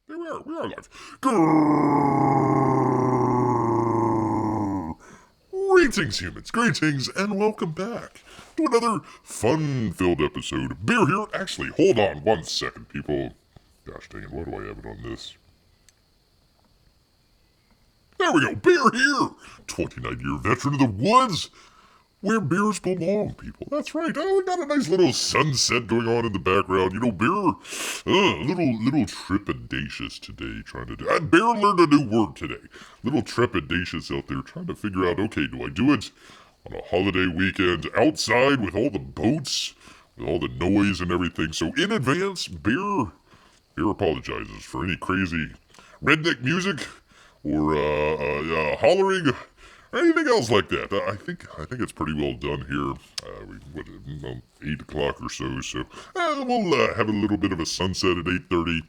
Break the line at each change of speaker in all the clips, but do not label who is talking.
There we are. We are live. Greetings, humans. Greetings, and welcome back to another fun-filled episode. Beer here. Actually, hold on 1 second, people. Gosh dang it, why do I have it on this? There we go. Beer here. 29-year veteran of the woods. Where beers belong, people. That's right. Oh, we got a nice little sunset going on in the background. You know, Bear, a little trepidatious today trying to do... Bear learned a new word today. Little trepidatious out there trying to figure out, okay, do I do it on a holiday weekend outside with all the boats, with all the noise and everything? So in advance, Bear apologizes for any crazy redneck music or hollering... anything else like that. I think it's pretty well done here. 8 o'clock or so. So we'll have a little bit of a sunset at 8:30.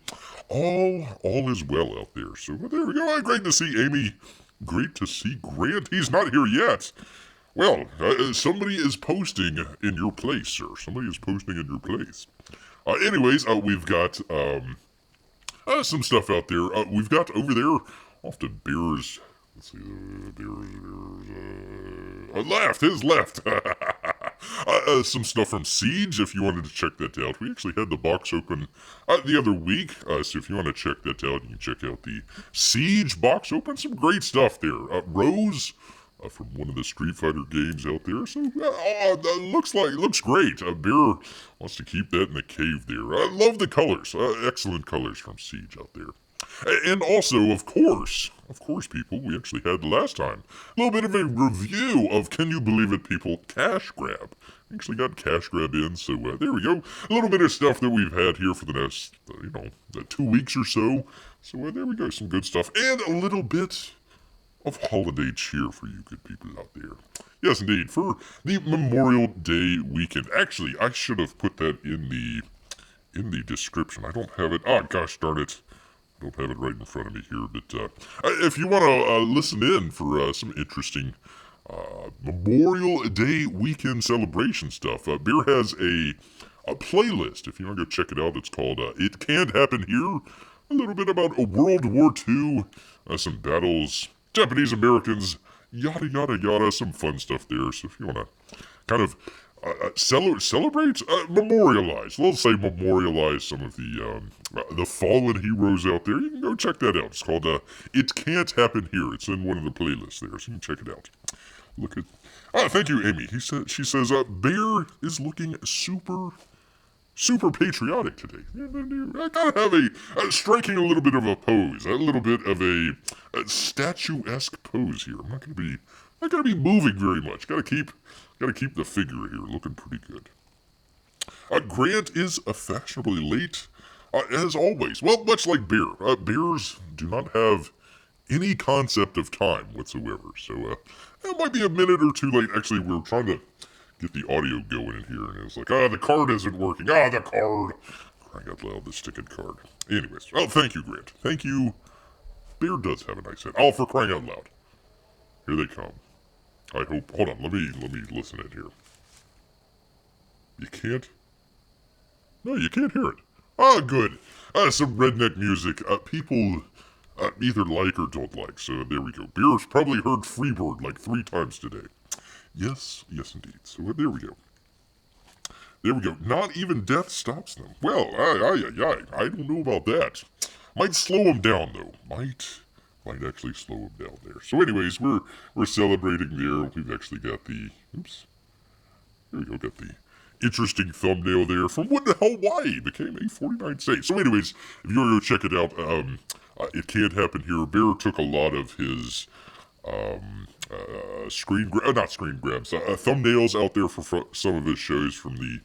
All is well out there. So there we go. Great to see Amy. Great to see Grant. He's not here yet. Well, somebody is posting in your place, sir. Somebody is posting in your place. Anyways, we've got some stuff out there. We've got over there off to Beer's. Let's see, left, his left. Some stuff from Siege, if you wanted to check that out. We actually had the box open the other week, so if you want to check that out, you can check out the Siege box open. Some great stuff there. Rose, from one of the Street Fighter games out there. So, looks great. Beer wants to keep that in the cave there. I love the colors. Excellent colors from Siege out there. And also, of course, people, we actually had last time a little bit of a review of, can you believe it, people, Cash Grab. We actually got Cash Grab in, so there we go. A little bit of stuff that we've had here for the next, 2 weeks or so. So there we go, some good stuff. And a little bit of holiday cheer for you good people out there. Yes, indeed, for the Memorial Day weekend. Actually, I should have put that in the description. I don't have it. Oh, gosh darn it. Don't have it right in front of me here, but if you want to listen in for some interesting Memorial Day weekend celebration stuff, Beer has a playlist. If you want to go check it out, it's called It Can't Happen Here. A little bit about World War II, some battles, Japanese Americans, yada yada yada, some fun stuff there. So if you want to kind of celebrate, memorialize. Let's say memorialize some of the fallen heroes out there. You can go check that out. It's called It Can't Happen Here. It's in one of the playlists there, so you can check it out. Look at. Thank you, Amy. She says Bear is looking super patriotic today. I gotta have a striking a little bit of a pose, a little bit of a statuesque pose here. I'm not gonna be moving very much. Gotta keep the figure here looking pretty good. Grant is fashionably late, as always. Well, much like Bear. Bears do not have any concept of time whatsoever. So, it might be a minute or two late. Actually, we were trying to get the audio going in here, and it was like, the card isn't working. The card. Crying out loud, the stick-it card. Anyways, thank you, Grant. Thank you. Bear does have a nice head. For crying out loud. Here they come. I hope. Hold on. Let me listen in here. You can't? No, you can't hear it. Good. Some redneck music. People either like or don't like. So there we go. Beer's probably heard Freebird like 3 times today. Yes, indeed. So there we go. There we go. Not even death stops them. Well, I don't know about that. Might slow them down though. Might actually slow him down there. So anyways, we're celebrating there. We've actually got the, there we go, got the interesting thumbnail there from when Hawaii became a 49 state. So anyways, if you want to go check it out, It Can't Happen Here. Bear took a lot of his thumbnails out there for some of his shows from the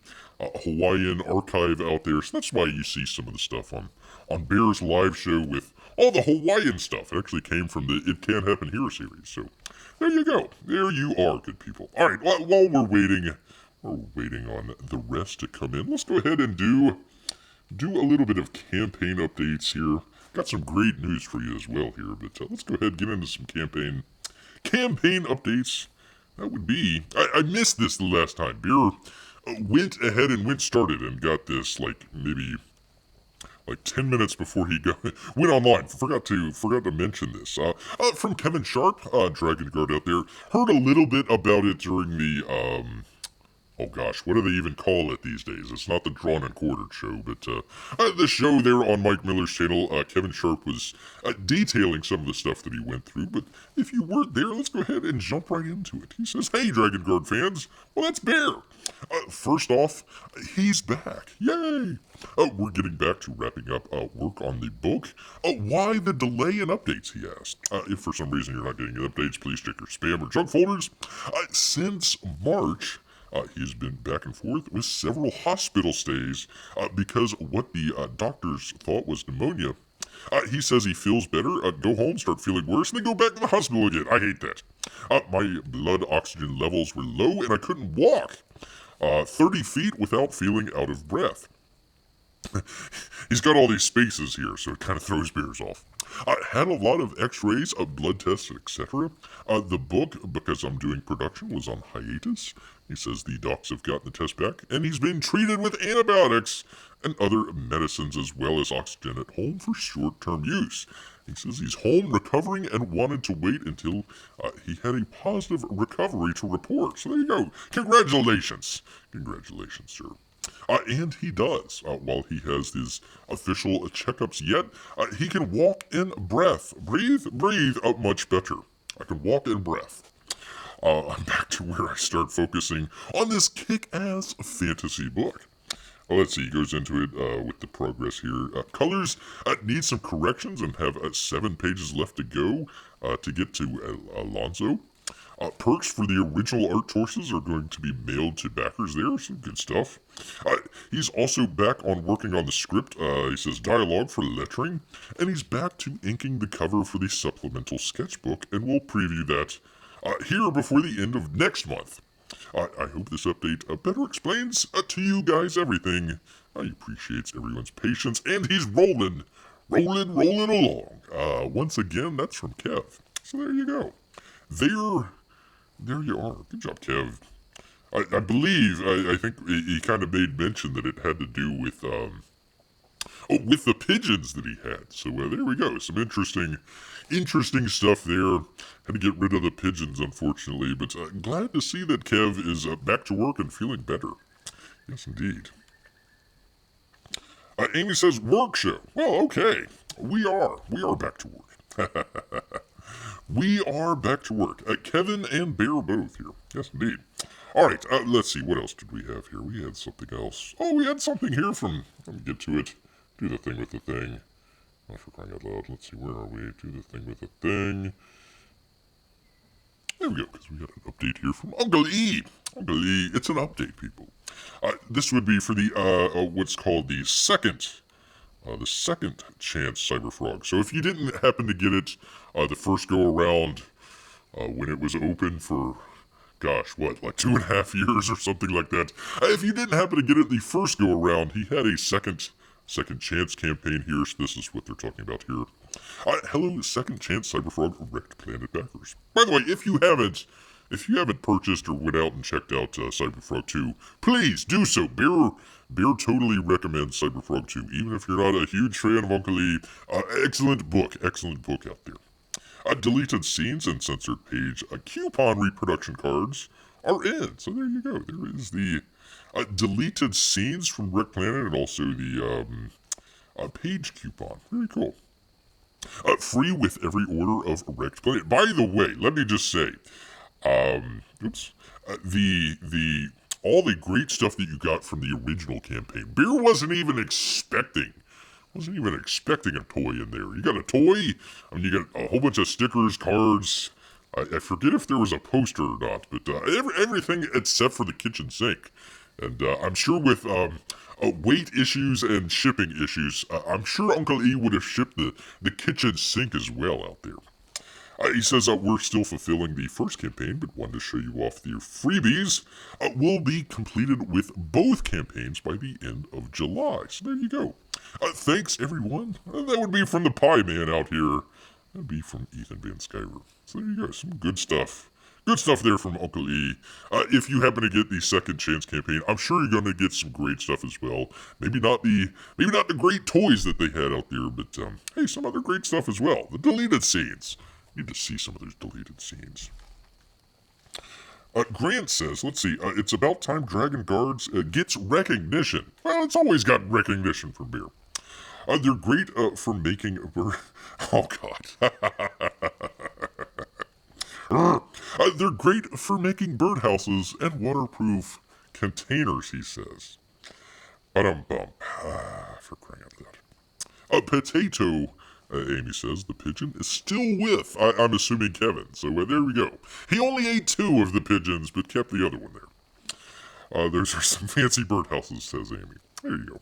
Hawaiian archive out there. So that's why you see some of the stuff on Bear's live show with all the Hawaiian stuff. It actually came from the It Can't Happen Here series. So there you go. There you are, good people. All right, while we're waiting on the rest to come in, let's go ahead and do a little bit of campaign updates here. Got some great news for you as well here, but let's go ahead and get into some campaign updates. That would be, I missed this the last time. Beer went ahead and started and got this like maybe like 10 minutes before he went online. Forgot to mention this. From Kevin Sharp, Dragonguard out there, heard a little bit about it during the oh gosh, what do they even call it these days? It's not the Drawn and Quartered show, but the show there on Mike Miller's channel. Kevin Sharp was detailing some of the stuff that he went through, but if you weren't there, let's go ahead and jump right into it. He says, "Hey, Dragonguard fans, well, that's Bear. First off, he's back. Yay! We're getting back to wrapping up work on the book. Why the delay in updates, he asked. If for some reason you're not getting updates, please check your spam or junk folders. Since March, he's been back and forth with several hospital stays because what the doctors thought was pneumonia. He says he feels better, go home, start feeling worse, and then go back to the hospital again. I hate that. My blood oxygen levels were low and I couldn't walk 30 feet without feeling out of breath." He's got all these spaces here, so it kind of throws Bears off. I had a lot of x-rays, blood tests, etc. The book, because I'm doing production, was on hiatus. He says the docs have gotten the test back, and he's been treated with antibiotics and other medicines as well as oxygen at home for short-term use. He says he's home recovering and wanted to wait until he had a positive recovery to report. So there you go. Congratulations. Congratulations, sir. And he does. While he has his official checkups yet, he can walk in breath. Breathe much better. I can walk in breath. I'm back to where I start focusing on this kick-ass fantasy book. Let's see, he goes into it with the progress here. Colors need some corrections and have 7 pages left to go to get to Alonzo. Perks for the original art choices are going to be mailed to backers there. Some good stuff. He's also back on working on the script. He says dialogue for lettering. And he's back to inking the cover for the supplemental sketchbook. And we'll preview that here before the end of next month. I hope this update better explains to you guys everything. He appreciates everyone's patience. And he's rolling along. Once again, that's from Kev. So there you go. There you are. Good job, Kev. I believe, I think he kind of made mention that it had to do with the pigeons that he had. So there we go. Some interesting stuff there. Had to get rid of the pigeons, unfortunately, but glad to see that Kev is back to work and feeling better. Yes, indeed. Amy says, work show. Well, okay. We are back to work. We are back to work. Kevin and Bear both here. Yes, indeed. All right, let's see. What else did we have here? We had something else. Oh, we had something here from... Let me get to it. Do the thing with the thing. Oh, for crying out loud. Let's see. Where are we? Do the thing with the thing. There we go, because we got an update here from Uncle E. Uncle E. It's an update, people. This would be for the, what's called the second chance Cyberfrog. So if you didn't happen to get it the first go around when it was open for, gosh, what, like 2.5 years or something like that. If you didn't happen to get it the first go around, he had a second chance campaign here. So this is what they're talking about here. Hello, second chance Cyberfrog Wrecked Planet backers. By the way, if you haven't purchased or went out and checked out Cyberfrog 2, please do so. Bear totally recommends Cyberfrog 2, even if you're not a huge fan of Uncle E. Excellent book out there. Deleted scenes and censored page coupon reproduction cards are in. So there you go. There is the deleted scenes from Wrecked Planet and also the page coupon. Very cool. Free with every order of Wrecked Planet. By the way, let me just say, all the great stuff that you got from the original campaign, Bear wasn't even expecting a toy in there. You got a toy, I mean, you got a whole bunch of stickers, cards. I forget if there was a poster or not, but everything except for the kitchen sink. And I'm sure with weight issues and shipping issues, I'm sure Uncle E would have shipped the kitchen sink as well out there. He says we're still fulfilling the first campaign, but wanted to show you off the freebies. Will be completed with both campaigns by the end of July. So there you go. Thanks, everyone. That would be from the Pie Man out here. That would be from Ethan Van Skyver. So there you go. Some good stuff. Good stuff there from Uncle E. If you happen to get the Second Chance campaign, I'm sure you're going to get some great stuff as well. Maybe not the great toys that they had out there, but hey, some other great stuff as well. The deleted scenes. Need to see some of those deleted scenes. Grant says, let's see, it's about time Dragonguards gets recognition. Well, it's always got recognition from Bear. They're great for making... Oh, God. They're great for making birdhouses and waterproof containers, he says. Ba-dum-bum. For crying out loud. Potato, Amy says, the pigeon is still with, I'm assuming, Kevin. So there we go. He only ate 2 of the pigeons, but kept the other one there. Those are some fancy birdhouses, says Amy. There you go.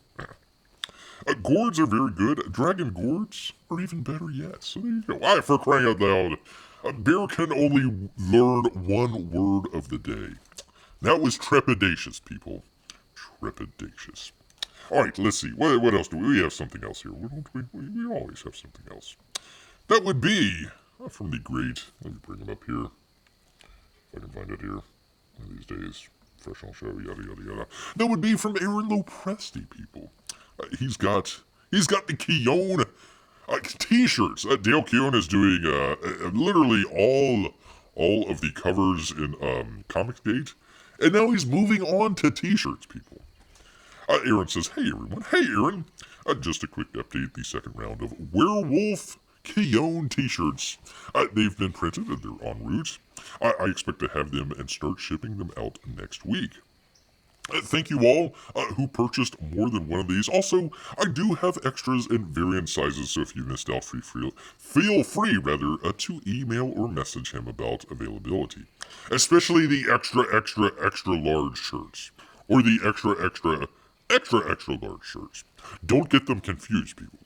Gourds are very good. Dragon gourds are even better yet. So there you go. For crying out loud. Bear can only learn one word of the day. That was trepidatious, people. Trepidatious. Alright, let's see. What else do we have? Something else here. We always have something else. That would be from the great... Let me bring him up here. If I can find it here. One of these days. Professional show, yada, yada, yada. That would be from Aaron Lopresti, people. He's got the Keown t-shirts. Dale Keown is doing literally all of the covers in Comicsgate, and now he's moving on to t-shirts, people. Aaron says, hey everyone, hey Aaron. Just a quick update, the second round of Werewolf Keown t-shirts. They've been printed and they're en route. I expect to have them and start shipping them out next week. Thank you all who purchased more than one of these. Also, I do have extras in variant sizes, so if you missed out, feel free to email or message him about availability. Especially the extra large shirts. Or the extra large shirts. Don't get them confused, people.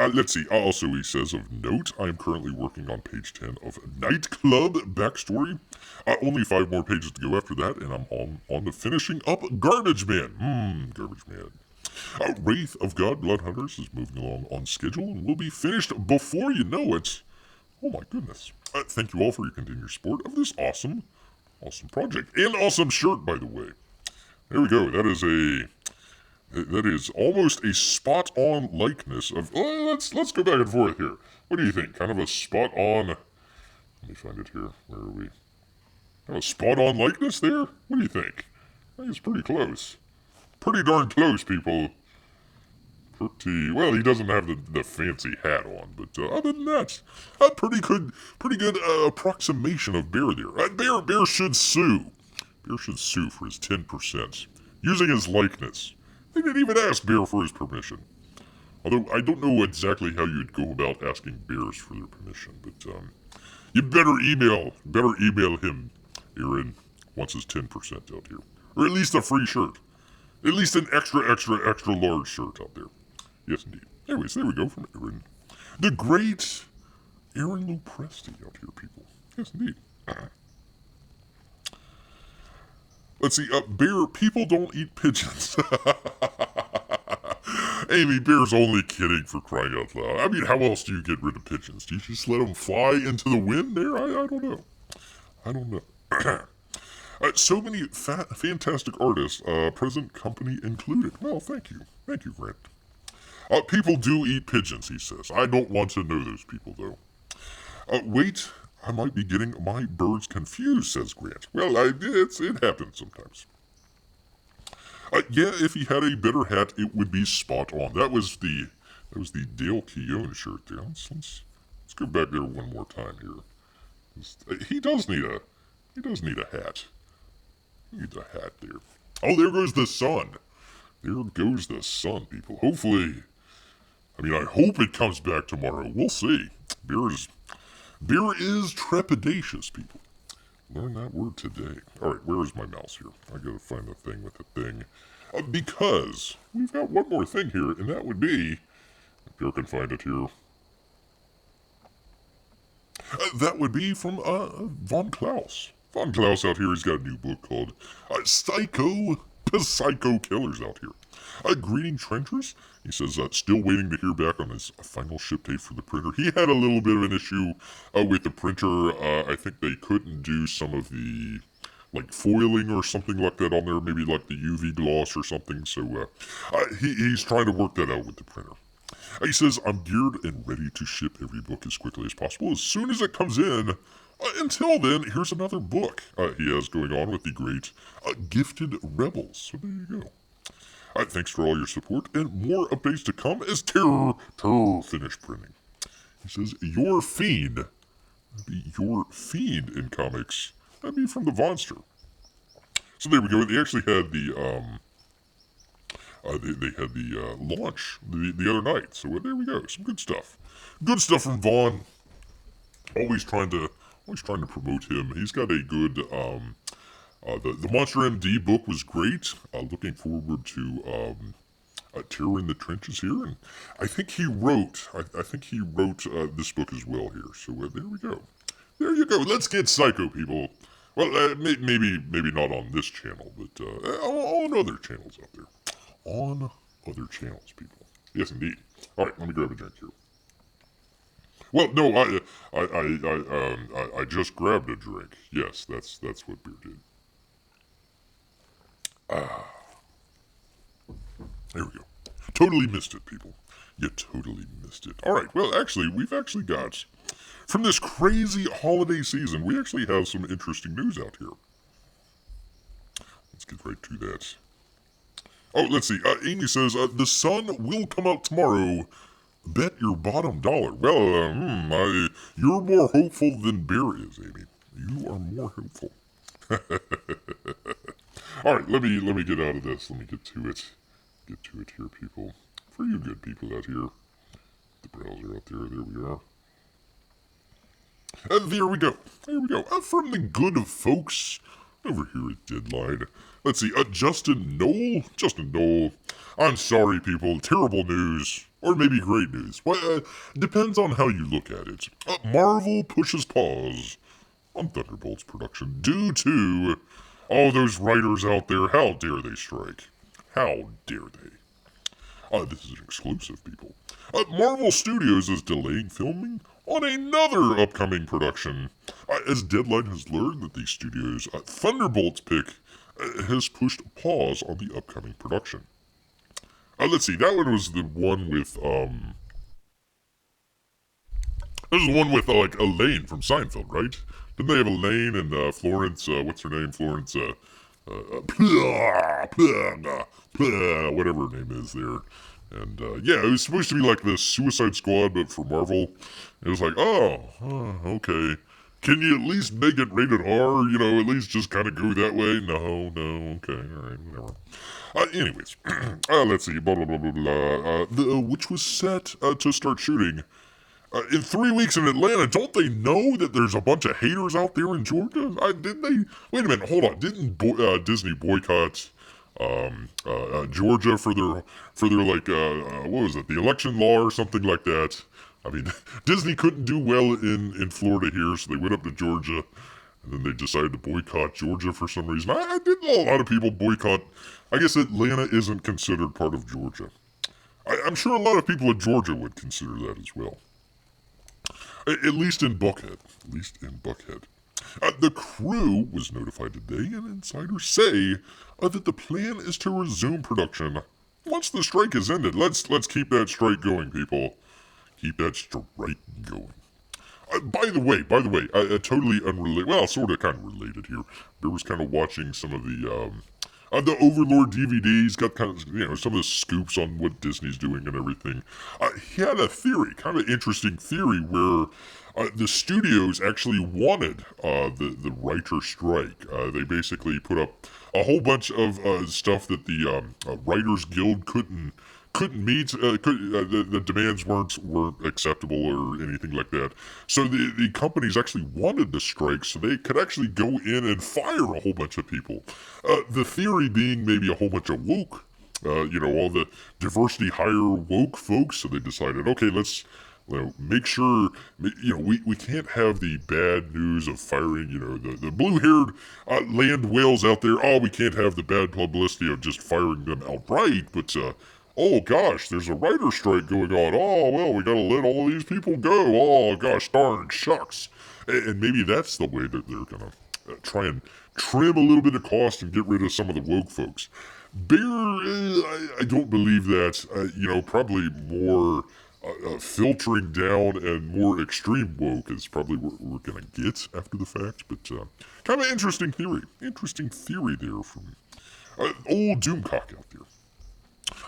Let's see. Also, he says, of note, I am currently working on page 10 of Nightclub Backstory. Only 5 more pages to go after that, and I'm on to finishing up Garbage Man. Garbage Man. Wraith of God, Bloodhunters is moving along on schedule and will be finished before you know it. Oh my goodness. Thank you all for your continued support of this awesome project. And awesome shirt, by the way. There we go. That is almost a spot-on likeness of... let's go back and forth here. What do you think? Kind of a spot-on... Let me find it here. Where are we? Kind of a spot-on likeness there? What do you think? I think it's pretty close. Pretty darn close, people. Well, he doesn't have the fancy hat on, but other than that, a pretty good approximation of Bear there. Bear should sue. Bear should sue for his 10%. Using his likeness. They didn't even ask Bear for his permission. Although, I don't know exactly how you'd go about asking bears for their permission, but, you better email him, Aaron, once his 10% out here. Or at least a free shirt. At least an extra large shirt out there. Yes, indeed. Anyways, there we go from Aaron. The great Aaron Lopresti out here, people. Yes, indeed. Let's see, Bear, people don't eat pigeons. Amy, Bear's only kidding, for crying out loud. I mean, how else do you get rid of pigeons? Do you just let them fly into the wind there? I don't know. I don't know. So many fantastic artists, present company included. Well, thank you. Thank you, Grant. People do eat pigeons, he says. I don't want to know those people, though. Wait, I might be getting my birds confused, says Grant. Well, it happens sometimes. Yeah, if he had a better hat, it would be spot on. That was the Dale Keown shirt there. Let's go back there one more time here. He does need a hat. He needs a hat there. Oh, there goes the sun. There goes the sun, people. Hopefully, I hope it comes back tomorrow. We'll see. Bear is trepidatious, people. Learn that word today. Alright, where is my mouse here? I gotta find the thing with the thing. Because we've got one more thing here, and that would be... If you can find it here. That would be from Von Klaus. Von Klaus out here, he's got a new book called Pshycho Pshycho killers out here. Greeting Trenchers. He says, still waiting to hear back on his final ship date for the printer. He had a little bit of an issue with the printer. I think they couldn't do some of the like foiling or something like that on there, maybe like the UV gloss or something. So he's trying to work that out with the printer. He says, I'm geared and ready to ship every book as quickly as possible as soon as it comes in. Until then, here's another book he has going on with the great Gifted Rebels. So there you go. Thanks for all your support, and more updates to come as Terror finished printing. He says, Your Fiend in comics. That'd be from the Vonster. So there we go. They actually had the they had the launch the other night. So there we go. Some good stuff. Good stuff from Vaughn. Always trying to promote him. He's got a good the Monster MD book was great. Looking forward to Terror in the Trenches here, and I think he wrote this book as well here. So there we go. There you go. Let's get Pshycho, people. Well, maybe not on this channel, but on other channels out there. On other channels, people. Yes, indeed. All right, let me grab a drink here. Well, no, I just grabbed a drink. Yes, that's what beer did. There we go. Totally missed it, people. You totally missed it. All right, well, actually, we've actually got, from this crazy holiday season, we actually have some interesting news out here. Let's get right to that. Oh, let's see. Amy says, the sun will come out tomorrow. Bet your bottom dollar. Well, you're more hopeful than Bear is, Amy. You are more hopeful. All right, let me get out of this. Let me get to it. Get to it here, people. For you good people out here. The browser out there. There we are. There we go. There we go. From the good folks over here at Deadline. Let's see. Justin Knoll. Justin Knoll. I'm sorry, people. Terrible news. Or maybe great news. Well, depends on how you look at it. Marvel pushes pause on Thunderbolts production due to all those writers out there. How dare they strike? How dare they? This is an exclusive, people. Marvel Studios is delaying filming on another upcoming production, as Deadline has learned that the studio's Thunderbolts pick has pushed pause on the upcoming production. Let's see, that one was the one with, this is the one with, like, Elaine from Seinfeld, right? Didn't they have Elaine and, Florence, what's her name? Florence, whatever her name is there. And, yeah, it was supposed to be like the Suicide Squad, but for Marvel. It was like, okay. Can you at least make it rated R? You know, at least just kind of go that way? No, okay, alright, whatever. Anyways, let's see, blah, blah, blah, blah, blah. Which was set to start shooting in 3 weeks in Atlanta. Don't they know that there's a bunch of haters out there in Georgia? Didn't they? Wait a minute, hold on. Didn't Disney boycott Georgia for their like, what was it, the election law or something like that? I mean, Disney couldn't do well in Florida here, so they went up to Georgia, and then they decided to boycott Georgia for some reason. I didn't know a lot of people boycott. I guess Atlanta isn't considered part of Georgia. I'm sure a lot of people in Georgia would consider that as well. At least in Buckhead. The crew was notified today, and insiders say that the plan is to resume production once the strike is ended. Let's keep that strike going, people. Keep that strike going. By the way, totally unrelated, well, sort of kind of related here. There was kind of watching some of the Overlord DVDs, got kind of, you know, some of the scoops on what Disney's doing and everything. He had a theory, kind of interesting theory, where the studios actually wanted the writer strike. They basically put up a whole bunch of stuff that the Writers Guild couldn't meet. The demands weren't acceptable or anything like that. So the companies actually wanted the strike so they could actually go in and fire a whole bunch of people. The theory being maybe a whole bunch of woke, all the diversity hire woke folks. So they decided, okay, let's make sure, we can't have the bad news of firing, the blue-haired land whales out there. Oh, we can't have the bad publicity of just firing them outright, but, oh gosh, there's a writer strike going on. Oh, well, we gotta let all of these people go. Oh, gosh darn, shucks. And maybe that's the way that they're gonna try and trim a little bit of cost and get rid of some of the woke folks. Bear, I don't believe that. Probably more filtering down and more extreme woke is probably what we're gonna get after the fact. But kind of interesting theory. Interesting theory there from old Doomcock out there.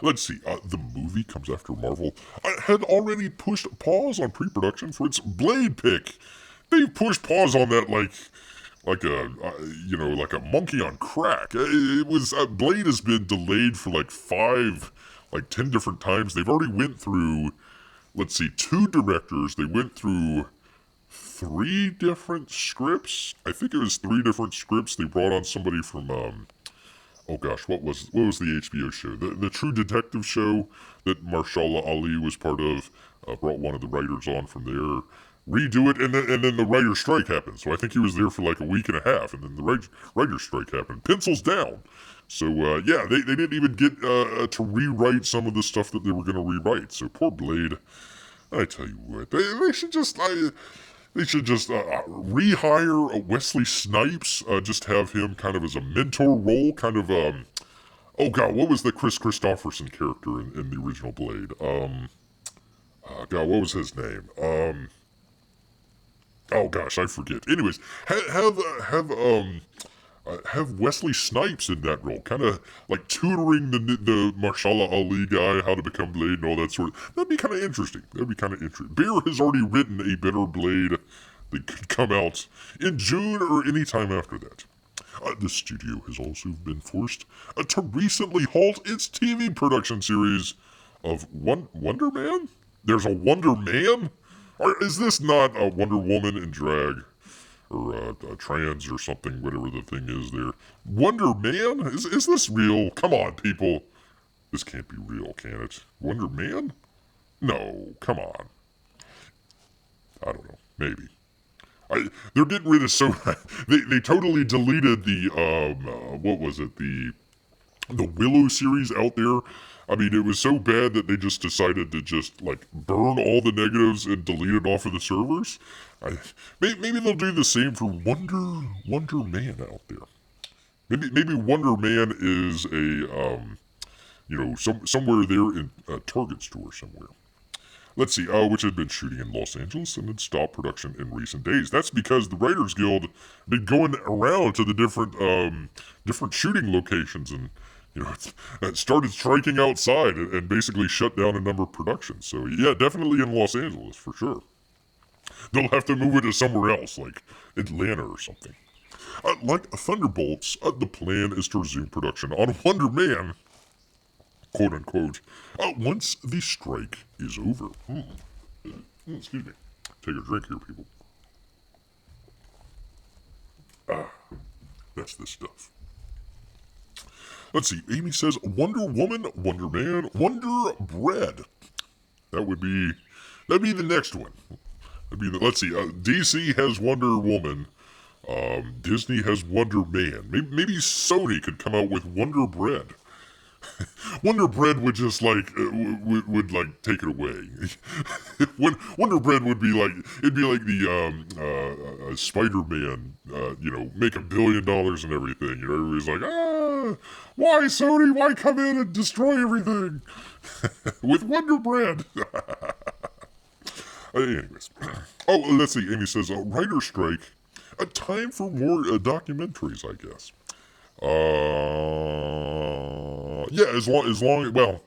Let's see, the movie comes after Marvel had already pushed pause on pre-production for its Blade pick. They've pushed pause on that like a monkey on crack. It was Blade has been delayed for like 10 different times. They've already went through, let's see, 2 directors. They went through 3 different scripts. I think it was 3 different scripts. They brought on somebody from oh gosh, what was the HBO show? The True Detective show that Mahershala Ali was part of. Brought one of the writers on from there. Redo it, and then the writer's strike happened. So I think he was there for like a week and a half, and then the writer's strike happened. Pencils down. So yeah, they didn't even get to rewrite some of the stuff that they were going to rewrite. So poor Blade. I tell you what, they should just rehire Wesley Snipes. Just have him kind of as a mentor role, kind of oh god, what was the Chris Christopherson character in the original Blade? God, what was his name? Oh gosh, I forget. Anyways, have Wesley Snipes in that role, kind of like tutoring the Mahershala Ali guy how to become Blade and all that sort of. That'd be kind of interesting. Bear has already written a better Blade that could come out in June or any time after that. The studio has also been forced to recently halt its TV production series of Wonder Man. There's a Wonder Man. Or is this not a Wonder Woman in drag? Or a trans or something, whatever the thing is there. Wonder Man? Is this real? Come on, people. This can't be real, can it? Wonder Man? No, come on. I don't know. Maybe. They're getting rid of so... They totally deleted the, what was it? The Willow series out there. I mean, it was so bad that they just decided to just, burn all the negatives and delete it off of the servers. Maybe they'll do the same for Wonder Man out there. Maybe Wonder Man is a, somewhere there in a Target store somewhere. Let's see, which had been shooting in Los Angeles and had stopped production in recent days. That's because the Writers Guild had been going around to the different shooting locations and, it started striking outside and basically shut down a number of productions. So, yeah, definitely in Los Angeles, for sure. They'll have to move it to somewhere else, like Atlanta or something. Like Thunderbolts, the plan is to resume production on Wonder Man, quote-unquote, once the strike is over. Excuse me. Take a drink here, people. That's the stuff. Let's see. Amy says Wonder Woman, Wonder Man, Wonder Bread. That'd be the next one. Let's see. DC has Wonder Woman. Disney has Wonder Man. Maybe Sony could come out with Wonder Bread. Wonder Bread would just would take it away. Wonder Bread would be it'd be like the Spider-Man, make $1 billion and everything. Everybody's like, why Sony? Why come in and destroy everything with Wonder Bread? Anyways, let's see. Amy says writer strike. A time for more documentaries, I guess. Yeah, as long, well,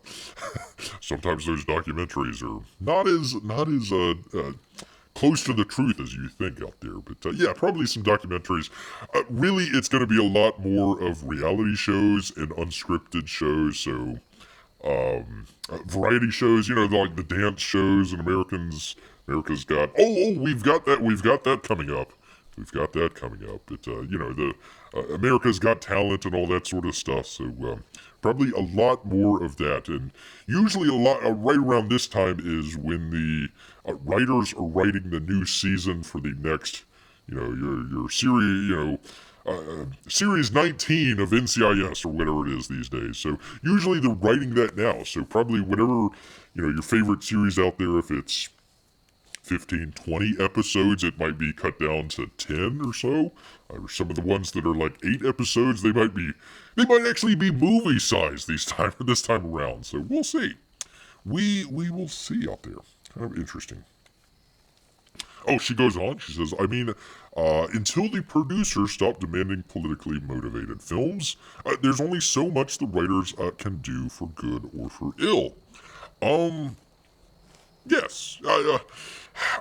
sometimes those documentaries are not as close to the truth as you think out there, but yeah, probably some documentaries. Really, it's going to be a lot more of reality shows and unscripted shows, so, variety shows, like the dance shows and America's Got, we've got that coming up. We've got that coming up. But, the America's Got Talent and all that sort of stuff. So probably a lot more of that. And usually a lot right around this time is when the writers are writing the new season for the next, your series, Series 19 of NCIS or whatever it is these days. So usually they're writing that now. So probably whatever, your favorite series out there, if it's 15, 20 episodes, it might be cut down to 10 or so. Or some of the ones that are like 8 episodes, they might actually be movie size this time around. So we'll see. We will see out there. Kind of interesting. Oh, she goes on. She says, until the producers stop demanding politically motivated films, there's only so much the writers can do for good or for ill. Yes.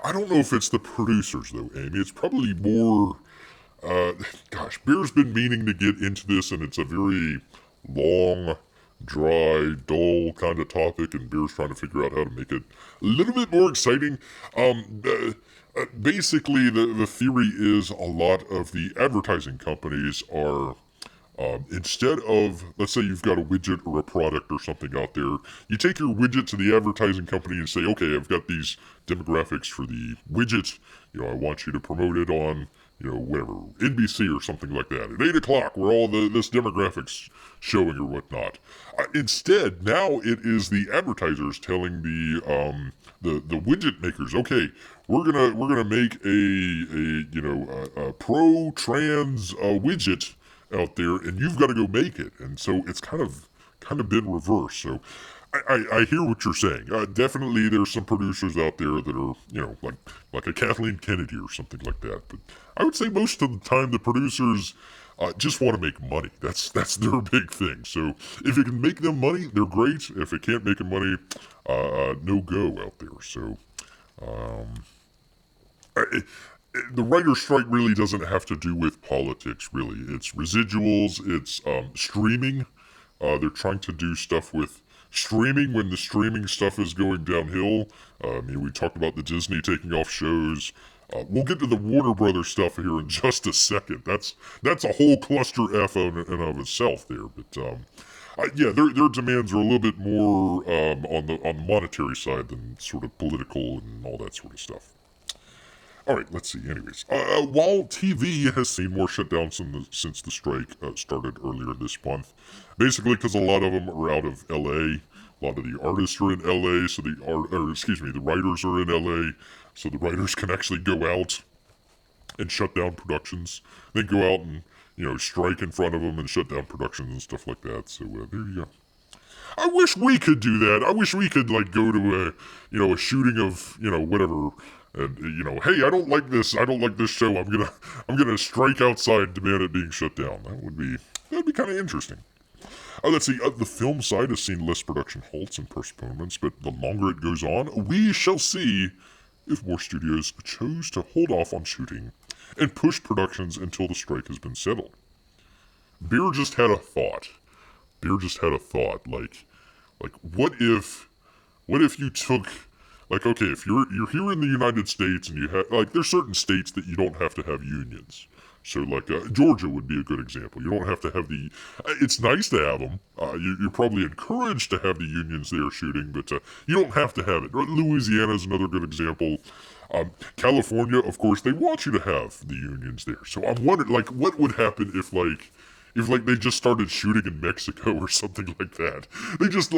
I don't know if it's the producers, though, Amy. It's probably more... Bear's been meaning to get into this, and it's a very long, dry, dull kind of topic, and Bear's trying to figure out how to make it a little bit more exciting. Basically, the theory is a lot of the advertising companies are, instead of, let's say you've got a widget or a product or something out there, you take your widget to the advertising company and say, okay, I've got these demographics for the widget, I want you to promote it on, whatever, NBC or something like that, at 8 o'clock, where all this demographics showing or whatnot. Instead, now it is the advertisers telling the widget makers, okay, we're gonna make a pro-trans widget out there, and you've got to go make it. And so it's kind of been reversed. So I hear what you're saying. Definitely there's some producers out there that are, like a Kathleen Kennedy or something like that. But I would say most of the time the producers just want to make money. That's their big thing. So if it can make them money, they're great. If it can't make them money, no go out there. So the writer's strike really doesn't have to do with politics, really. It's residuals, it's streaming. They're trying to do stuff with streaming when the streaming stuff is going downhill. We talked about the Disney taking off shows. We'll get to the Warner Brothers stuff here in just a second. That's a whole cluster F in and of itself there. But their demands are a little bit more on the monetary side than sort of political and all that sort of stuff. All right, let's see. Anyways, while TV has seen more shutdowns since the strike started earlier this month, basically because a lot of them are out of LA. A lot of the artists are in LA, so the writers are in LA, so the writers can actually go out and shut down productions. They go out and strike in front of them and shut down productions and stuff like that. So there you go. I wish we could do that. I wish we could go to a shooting of whatever. And hey, I don't like this show. I'm gonna strike outside and demand it being shut down. That'd be kind of interesting. Let's see. The film side has seen less production halts and postponements, but the longer it goes on, we shall see if more studios chose to hold off on shooting and push productions until the strike has been settled. Beer just had a thought. Like, what if you took... okay, if you're here in the United States and you have, there's certain states that you don't have to have unions. So, Georgia would be a good example. You don't have to have it's nice to have them. You're probably encouraged to have the unions there shooting, but you don't have to have it. Louisiana is another good example. California, of course, they want you to have the unions there. So I'm wondering, what would happen if they just started shooting in Mexico or something like that. They just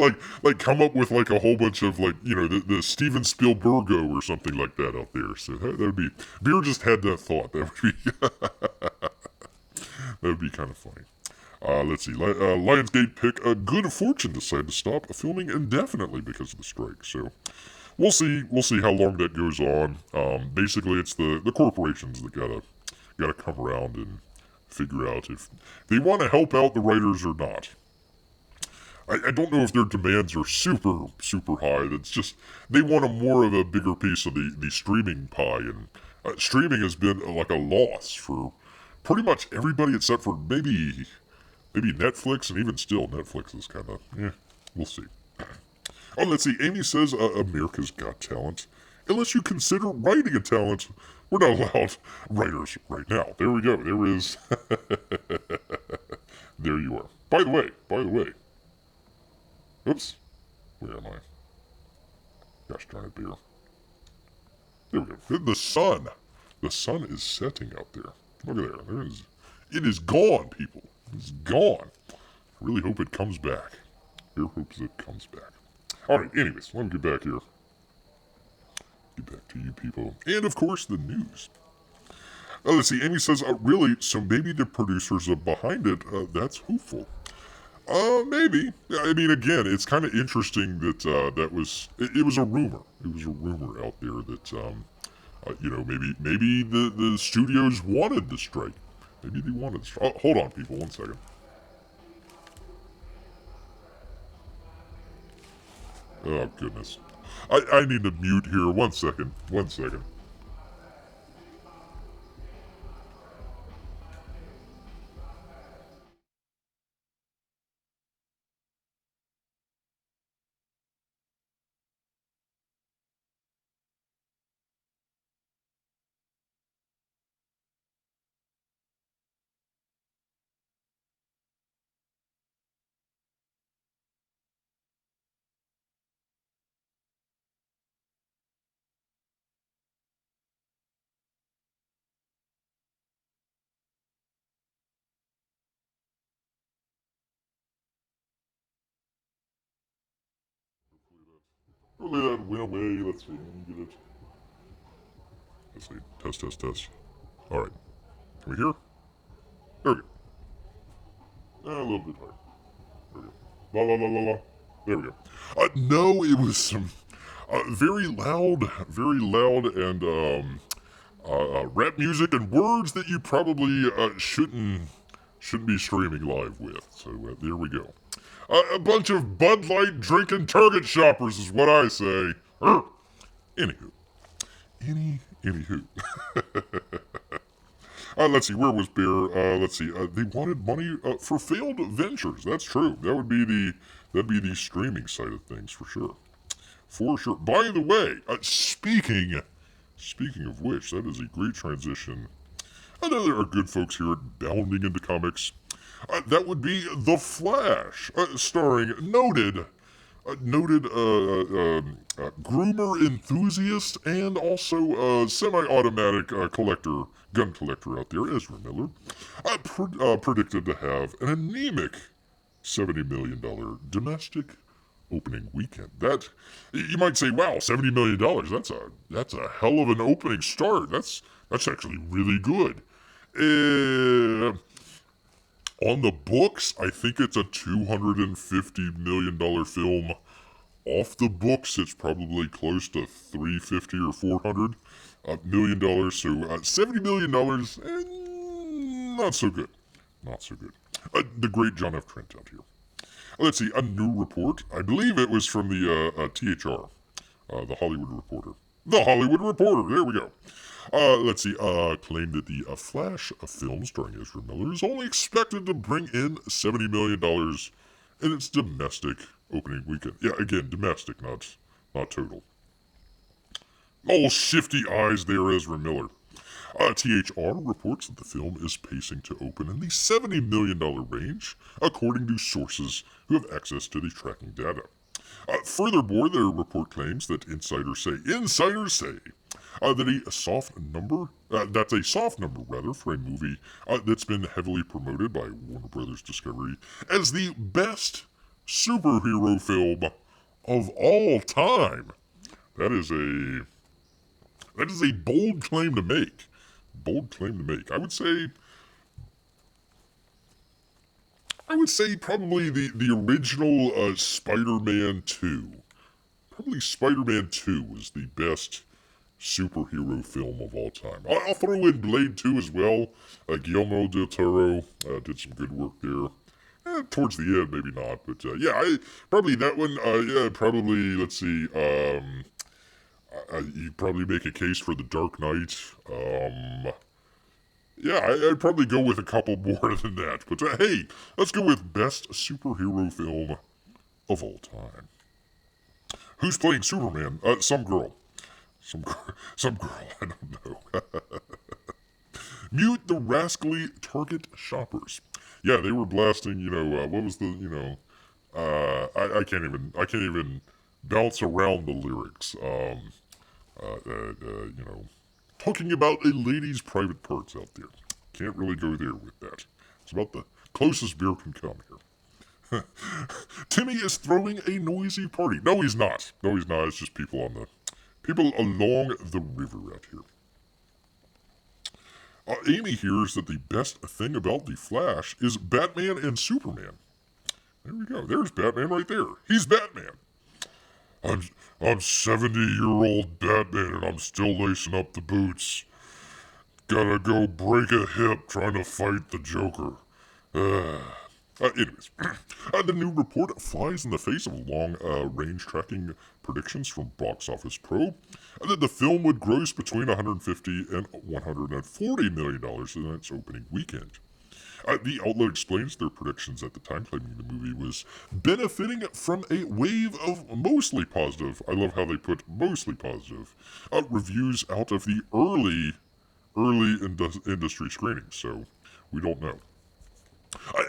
come up with a whole bunch of the Steven Spielbergo or something like that out there. So that would be... Beer just had that thought. That would be kind of funny. Let's see. Lionsgate pick Good Fortune decided to stop filming indefinitely because of the strike. So we'll see how long that goes on. Basically it's the corporations that gotta come around and figure out if they want to help out the writers or not. I don't know if their demands are super, super high. That's just, they want more of a bigger piece of the streaming pie, and streaming has been a loss for pretty much everybody except for maybe Netflix, and even still, Netflix is kind of, we'll see. Oh, let's see. Amy says America's Got Talent. Unless you consider writing a talent, we're not allowed writers right now. There we go. There is. There you are. By the way. Oops. Where am I? Gosh darn it, beer. There we go. The sun. The sun is setting out there. Look at there. It is gone, people. It's gone. I really hope it comes back. Beer hopes it comes back. Alright, anyways, let me get back here. Get back to you people. And of course, the news. Let's see, Amy says, really? So maybe the producers are behind it. That's hopeful. Maybe. I mean, again, it's kind of interesting that that was. It was a rumor. It was a rumor out there that maybe the studios wanted the strike. Maybe they wanted the strike. Oh, hold on, people. 1 second. Oh goodness. I need to mute here. 1 second. 1 second. Hopefully that went away. Let's see. Let me get it. Let's see. Test. Alright. Can we hear? There we go. A little bit higher. There we go. La. There we go. No, it was some very loud and rap music and words that you probably shouldn't be streaming live with. So there we go. A bunch of Bud Light drinking Target shoppers is what I say. Anywho. Anywho. Let's see, where was Bear? Let's see, they wanted money for failed ventures. That's true. That'd be the streaming side of things for sure. For sure. By the way, speaking of which, that is a great transition. I know there are good folks here at Bounding into Comics. That would be The Flash, starring noted groomer enthusiast and also semi-automatic gun collector out there, Ezra Miller, predicted to have an anemic $70 million domestic opening weekend. That, you might say, wow, $70 million, that's a hell of an opening start. That's actually really good. On the books, I think it's a $250 million film. Off the books, it's probably close to $350 or $400 million. So $70 million, not so good. Not so good. The great John F. Trent out here. Let's see, a new report. I believe it was from the THR, the Hollywood Reporter. The Hollywood Reporter, there we go. Let's see, claimed that the Flash film starring Ezra Miller is only expected to bring in $70 million in its domestic opening weekend. Yeah, again, domestic, not total. Oh, shifty eyes there, Ezra Miller. THR reports that the film is pacing to open in the $70 million range, according to sources who have access to the tracking data. Furthermore, their report claims that insiders say that a soft number, that's a soft number rather, for a movie that's been heavily promoted by Warner Brothers Discovery as the best superhero film of all time. That is a bold claim to make. Bold claim to make. I would say probably the original Spider-Man 2. Probably Spider-Man 2 was the best superhero film of all time. I'll throw in Blade 2 as well. Guillermo del Toro did some good work there. Towards the end, maybe not, but probably that one. Probably, let's see. You'd probably make a case for The Dark Knight. I'd probably go with a couple more than that. But hey, let's go with best superhero film of all time. Who's playing Superman? Some girl. some girl, I don't know. Mute the rascally Target shoppers. Yeah, they were blasting, what was the, I can't even bounce around the lyrics. Talking about a lady's private parts out there. Can't really go there with that. It's about the closest beer can come here. Timmy is throwing a noisy party. No, he's not. No, he's not. It's just people along the river out here. Amy hears that the best thing about the Flash is Batman and Superman. There we go. There's Batman right there. He's Batman. I'm 70-year-old Batman and I'm still lacing up the boots. Gotta go break a hip trying to fight the Joker. Anyways, the new report flies in the face of long-range tracking predictions from Box Office Pro that the film would gross between $150 and $140 million in its opening weekend. The outlet explains their predictions at the time, claiming the movie was benefiting from a wave of mostly positive, I love how they put mostly positive, reviews out of the early industry screenings, so we don't know.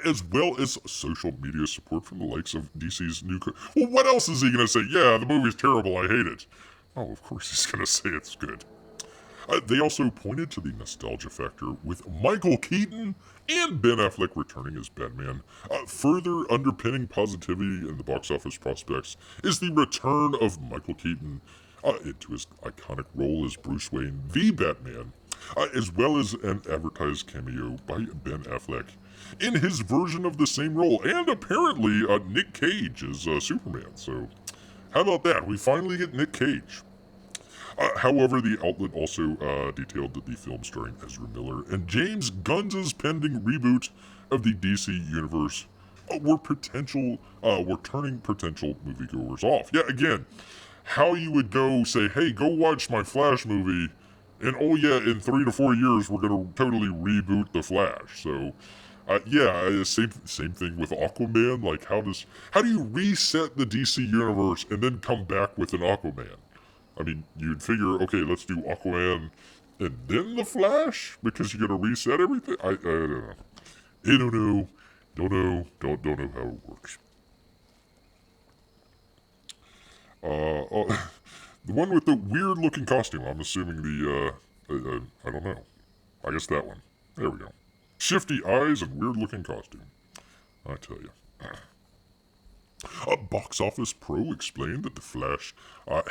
As well as social media support from the likes of DC's new... Well, what else is he going to say? Yeah, the movie's terrible, I hate it. Oh, of course he's going to say it's good. They also pointed to the nostalgia factor with Michael Keaton and Ben Affleck returning as Batman. Further underpinning positivity in the box office prospects is the return of Michael Keaton into his iconic role as Bruce Wayne, the Batman, as well as an advertised cameo by Ben Affleck in his version of the same role, and apparently Nick Cage as Superman. So, how about that? We finally get Nick Cage. However, the outlet also detailed that the film starring Ezra Miller and James Gunn's pending reboot of the DC universe were turning potential moviegoers off. Yeah, again, how you would go say, hey, go watch my Flash movie, and oh yeah, in 3 to 4 years we're gonna totally reboot the Flash. So, same thing with Aquaman. Like, how do you reset the DC universe and then come back with an Aquaman? I mean, you'd figure, okay, let's do Aquaman and then the Flash because you gotta reset everything. I don't know. Don't know how it works. The one with the weird-looking costume. I'm assuming I don't know. I guess that one. There we go. Shifty eyes and weird-looking costume. I tell you. Box Office Pro explained that The Flash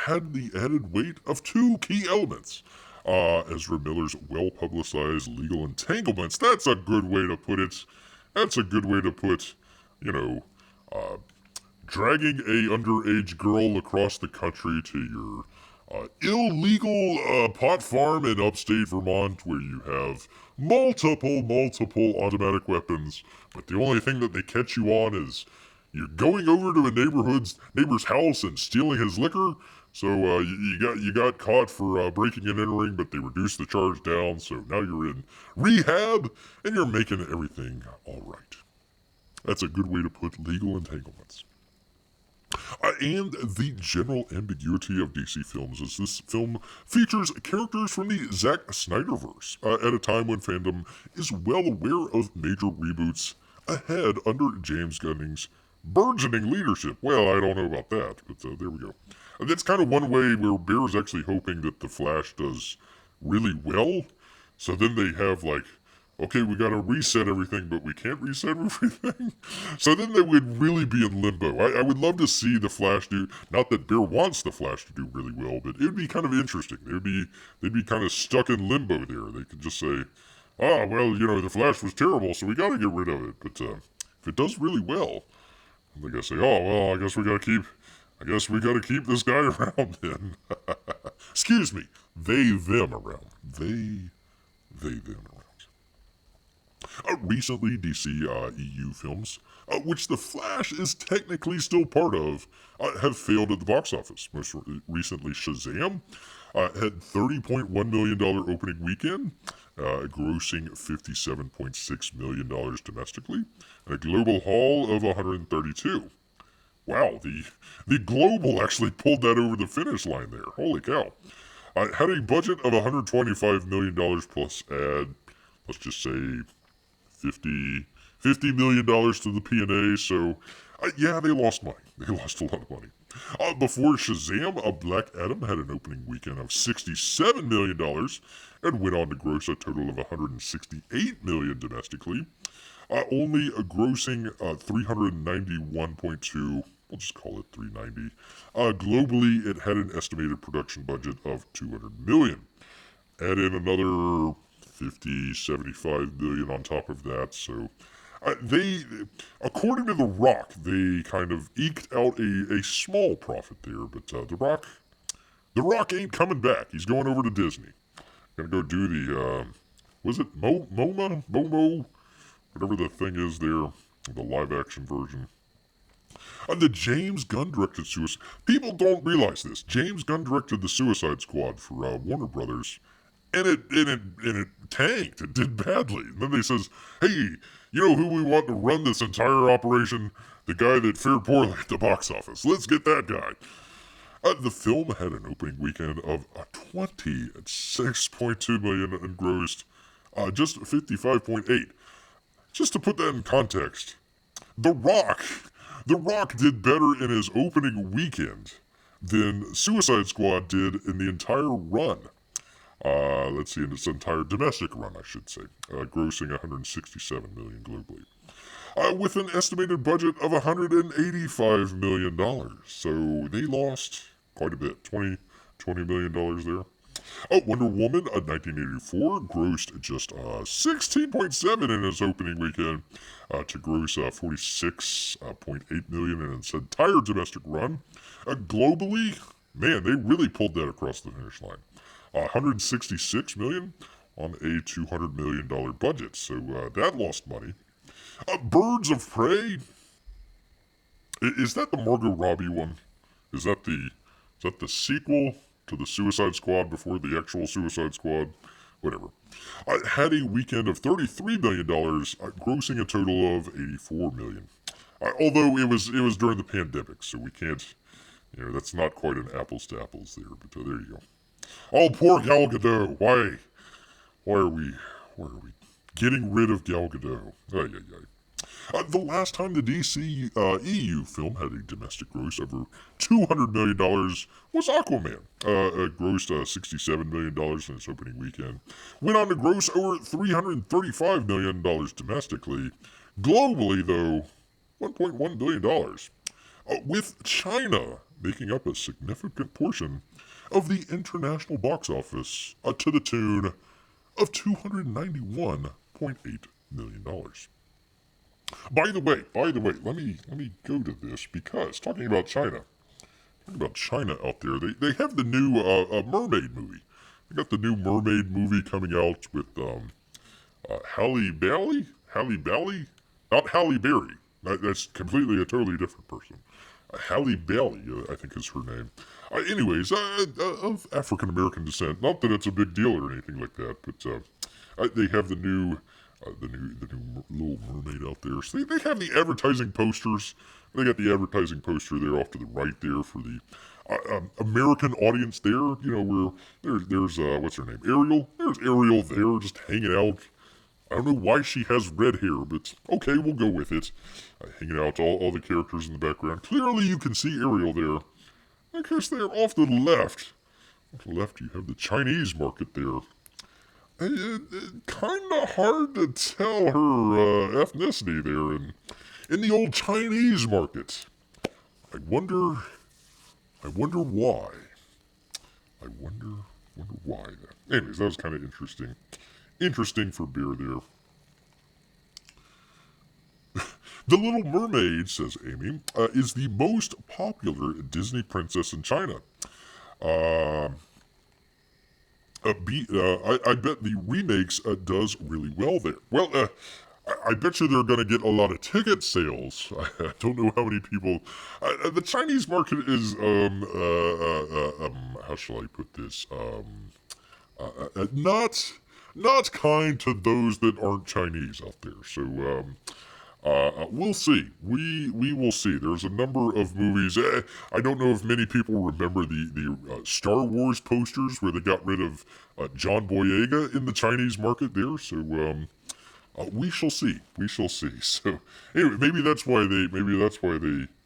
had the added weight of 2 key elements. Ezra Miller's well-publicized legal entanglements. That's a good way to put it. That's a good way to put, dragging a underage girl across the country to your illegal pot farm in upstate Vermont where you have multiple automatic weapons, but the only thing that they catch you on is you're going over to a neighbor's house and stealing his liquor. So you got caught for breaking and entering, but they reduced the charge down. So now you're in rehab and you're making everything all right. That's a good way to put legal entanglements. And the general ambiguity of DC films is this film features characters from the Zack Snyderverse at a time when fandom is well aware of major reboots ahead under James Gunn's burgeoning leadership. Well, I don't know about that, but there we go. That's kind of one way where Bear is actually hoping that The Flash does really well. So then they have okay, we gotta reset everything, but we can't reset everything. So then they would really be in limbo. I would love to see The Flash do, not that Bear wants The Flash to do really well, but it would be kind of interesting. They'd be kind of stuck in limbo there. They could just say, The Flash was terrible, so we gotta get rid of it. But if it does really well, they gotta say, I guess we gotta keep this guy around then. Excuse me. Them around. Them around. Recently, DC EU films, which The Flash is technically still part of, have failed at the box office. Most recently, Shazam had $30.1 million opening weekend, grossing $57.6 million domestically, and a global haul of $132. Wow, the global actually pulled that over the finish line there. Holy cow. Had a budget of $125 million plus add, let's just say, $50 million to the P&A, so yeah, they lost money. They lost a lot of money. Before Shazam, Black Adam had an opening weekend of $67 million and went on to gross a total of $168 million domestically, only grossing 391.2. We'll just call it 390. Globally, it had an estimated production budget of $200 million. Add in another 50, 75 million on top of that. So they, according to The Rock, they kind of eked out a small profit there. But The Rock ain't coming back. He's going over to Disney. Gonna go do the, was it Momo? Whatever the thing is there, the live action version. The James Gunn directed Suicide. People don't realize this. James Gunn directed the Suicide Squad for Warner Brothers, and it tanked. It did badly. And then they says, "Hey, you know who we want to run this entire operation? The guy that fared poorly at the box office. Let's get that guy." The film had an opening weekend of $26.2 million and grossed just 55.8. Just to put that in context, The Rock did better in his opening weekend than Suicide Squad did in the entire run. Let's see, in its entire domestic run, I should say, grossing $167 million globally, with an estimated budget of $185 million. So they lost quite a bit, $20 million there. Wonder Woman, 1984, grossed just 16.7 in its opening weekend to gross 46.8 million in its entire domestic run. Globally, man, they really pulled that across the finish line. 166 million on a $200 million budget, so that lost money. Birds of Prey, is that the Margot Robbie one? Is that the sequel to the Suicide Squad before the actual Suicide Squad? Whatever. Had a weekend of $33 million, grossing a total of $84 million. Although it was during the pandemic, so we can't, that's not quite an apples to apples there, but there you go. Oh, poor Gal Gadot. Why are we getting rid of Gal Gadot? The last time the DC EU film had a domestic gross over $200 million was Aquaman. It grossed $67 million in its opening weekend. Went on to gross over $335 million domestically. Globally, though, $1.1 billion. With China making up a significant portion of the international box office to the tune of $291.8 million. By the way, let me go to this, because talking about China out there, they have the new mermaid movie. They got the new mermaid movie coming out with Halle Bailey, not Halle Berry. That's completely a totally different person. Halle Bailey, I think is her name. Anyways, of African American descent. Not that it's a big deal or anything like that, but they have the new Little Mermaid out there. So they have the advertising posters. They got the advertising poster there off to the right there for the American audience there. Where there's what's her name? Ariel. There's Ariel there, just hanging out. I don't know why she has red hair, but okay, we'll go with it. Hanging out, all the characters in the background. Clearly you can see Ariel there. I guess they're off to the left. Off to the left you have the Chinese market there. Kind of hard to tell her ethnicity there in the old Chinese market. I wonder why. I wonder why that. Anyways, that was kind of interesting. Interesting for beer there. The Little Mermaid, says Amy, is the most popular Disney princess in China. I bet the remakes does really well there. Well, I bet you they're going to get a lot of ticket sales. I don't know how many people. The Chinese market is, how shall I put this? Not kind to those that aren't Chinese out there. So, We'll see. We will see. There's a number of movies. I don't know if many people remember the Star Wars posters where they got rid of John Boyega in the Chinese market there. So we shall see. We shall see. So anyway, maybe that's why they.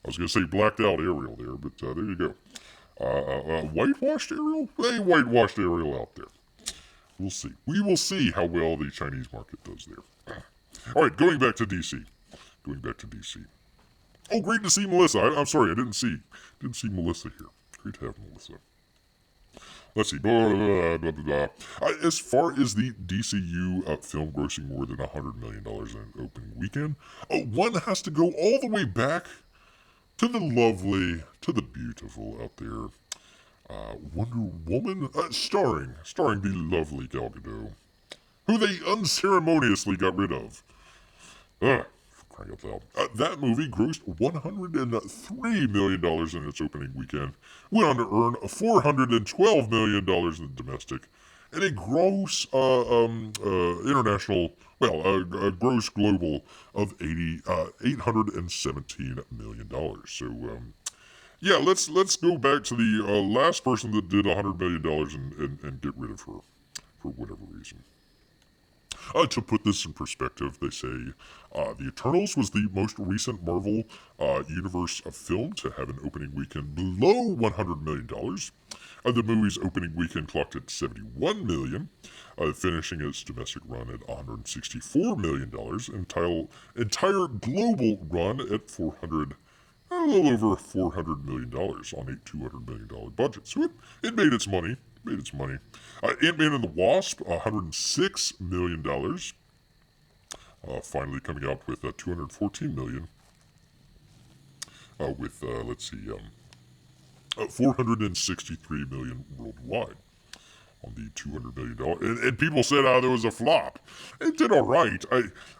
I was going to say blacked out Ariel there, but there you go. Whitewashed Ariel? They whitewashed Ariel out there. We'll see. We will see how well the Chinese market does there. All right, going back to DC. Oh, great to see Melissa. I'm sorry, I didn't see Melissa here. Great to have Melissa. Let's see. Blah, blah, blah, blah. As far as the DCU film grossing more than $100 million in opening weekend, one has to go all the way back to the lovely, to the beautiful out there. Wonder Woman, starring the lovely Gal Gadot, who they unceremoniously got rid of. For crying out loud. That movie grossed $103 million in its opening weekend, went on to earn $412 million in domestic, and a gross international, a gross global of $817 million. So, yeah, let's go back to the last person that did $100 million and get rid of her for whatever reason. To put this in perspective, they say The Eternals was the most recent Marvel Universe film to have an opening weekend below $100 million. The movie's opening weekend clocked at $71 million, finishing its domestic run at $164 million, entire global run at a little over $400 million on a $200 million budget. So it made its money. Ant-Man and the Wasp, $106 million. Finally coming out with $214 million. With $463 million worldwide on the $200 million. And people said, there was a flop. It did all right.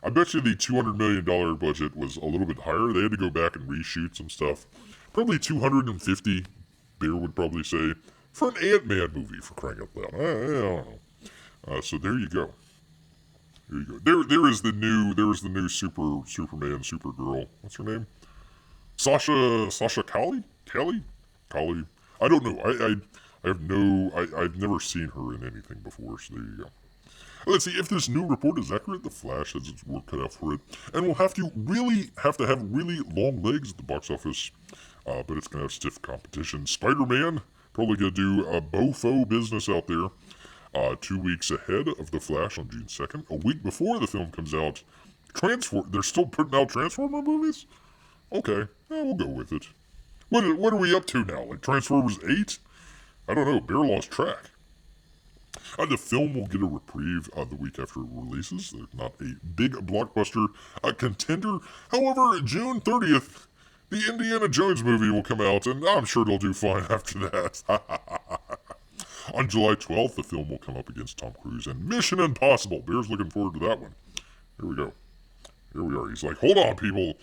I bet you the $200 million budget was a little bit higher. They had to go back and reshoot some stuff. Probably 250, Bear would probably say, for an Ant-Man movie, for crying out loud. I don't know. So there you go. There is the new Superman, Supergirl. What's her name? Sasha Calle? I don't know. I've never seen her in anything before, so there you go. Let's see, if this new report is accurate, The Flash has its work cut out for it, and will have to have really long legs at the box office, but it's going to have stiff competition. Spider-Man, probably going to do a bofo business out there, 2 weeks ahead of The Flash on June 2nd, a week before the film comes out. They're still putting out Transformer movies? Okay, we'll go with it. What are we up to now, like Transformers 8? I don't know, Bear lost track. The film will get a reprieve the week after it releases. There's not a big blockbuster contender. However, June 30th, the Indiana Jones movie will come out, and I'm sure it'll do fine after that. On July 12th, the film will come up against Tom Cruise and Mission Impossible. Bear's looking forward to that one. Here we go. Here we are. He's like, hold on, people.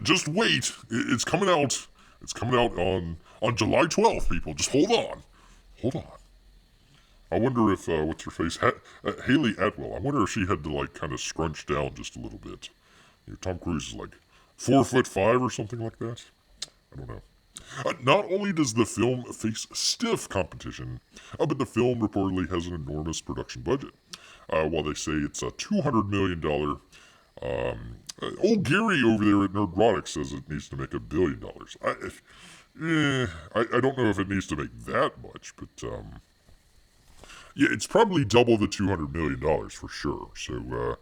Just wait. It's coming out. It's coming out on July 12th, people. Just hold on. Hold on. I wonder if, what's her face? Haley Atwell. I wonder if she had to, like, kind of scrunch down just a little bit. You know, Tom Cruise is like 4'5" or something like that. I don't know. Not only does the film face stiff competition, but the film reportedly has an enormous production budget. While they say it's a $200 million, old Gary over there at Nerdrotic says it needs to make $1 billion. I don't know if it needs to make that much, but yeah, it's probably double the $200 million for sure. So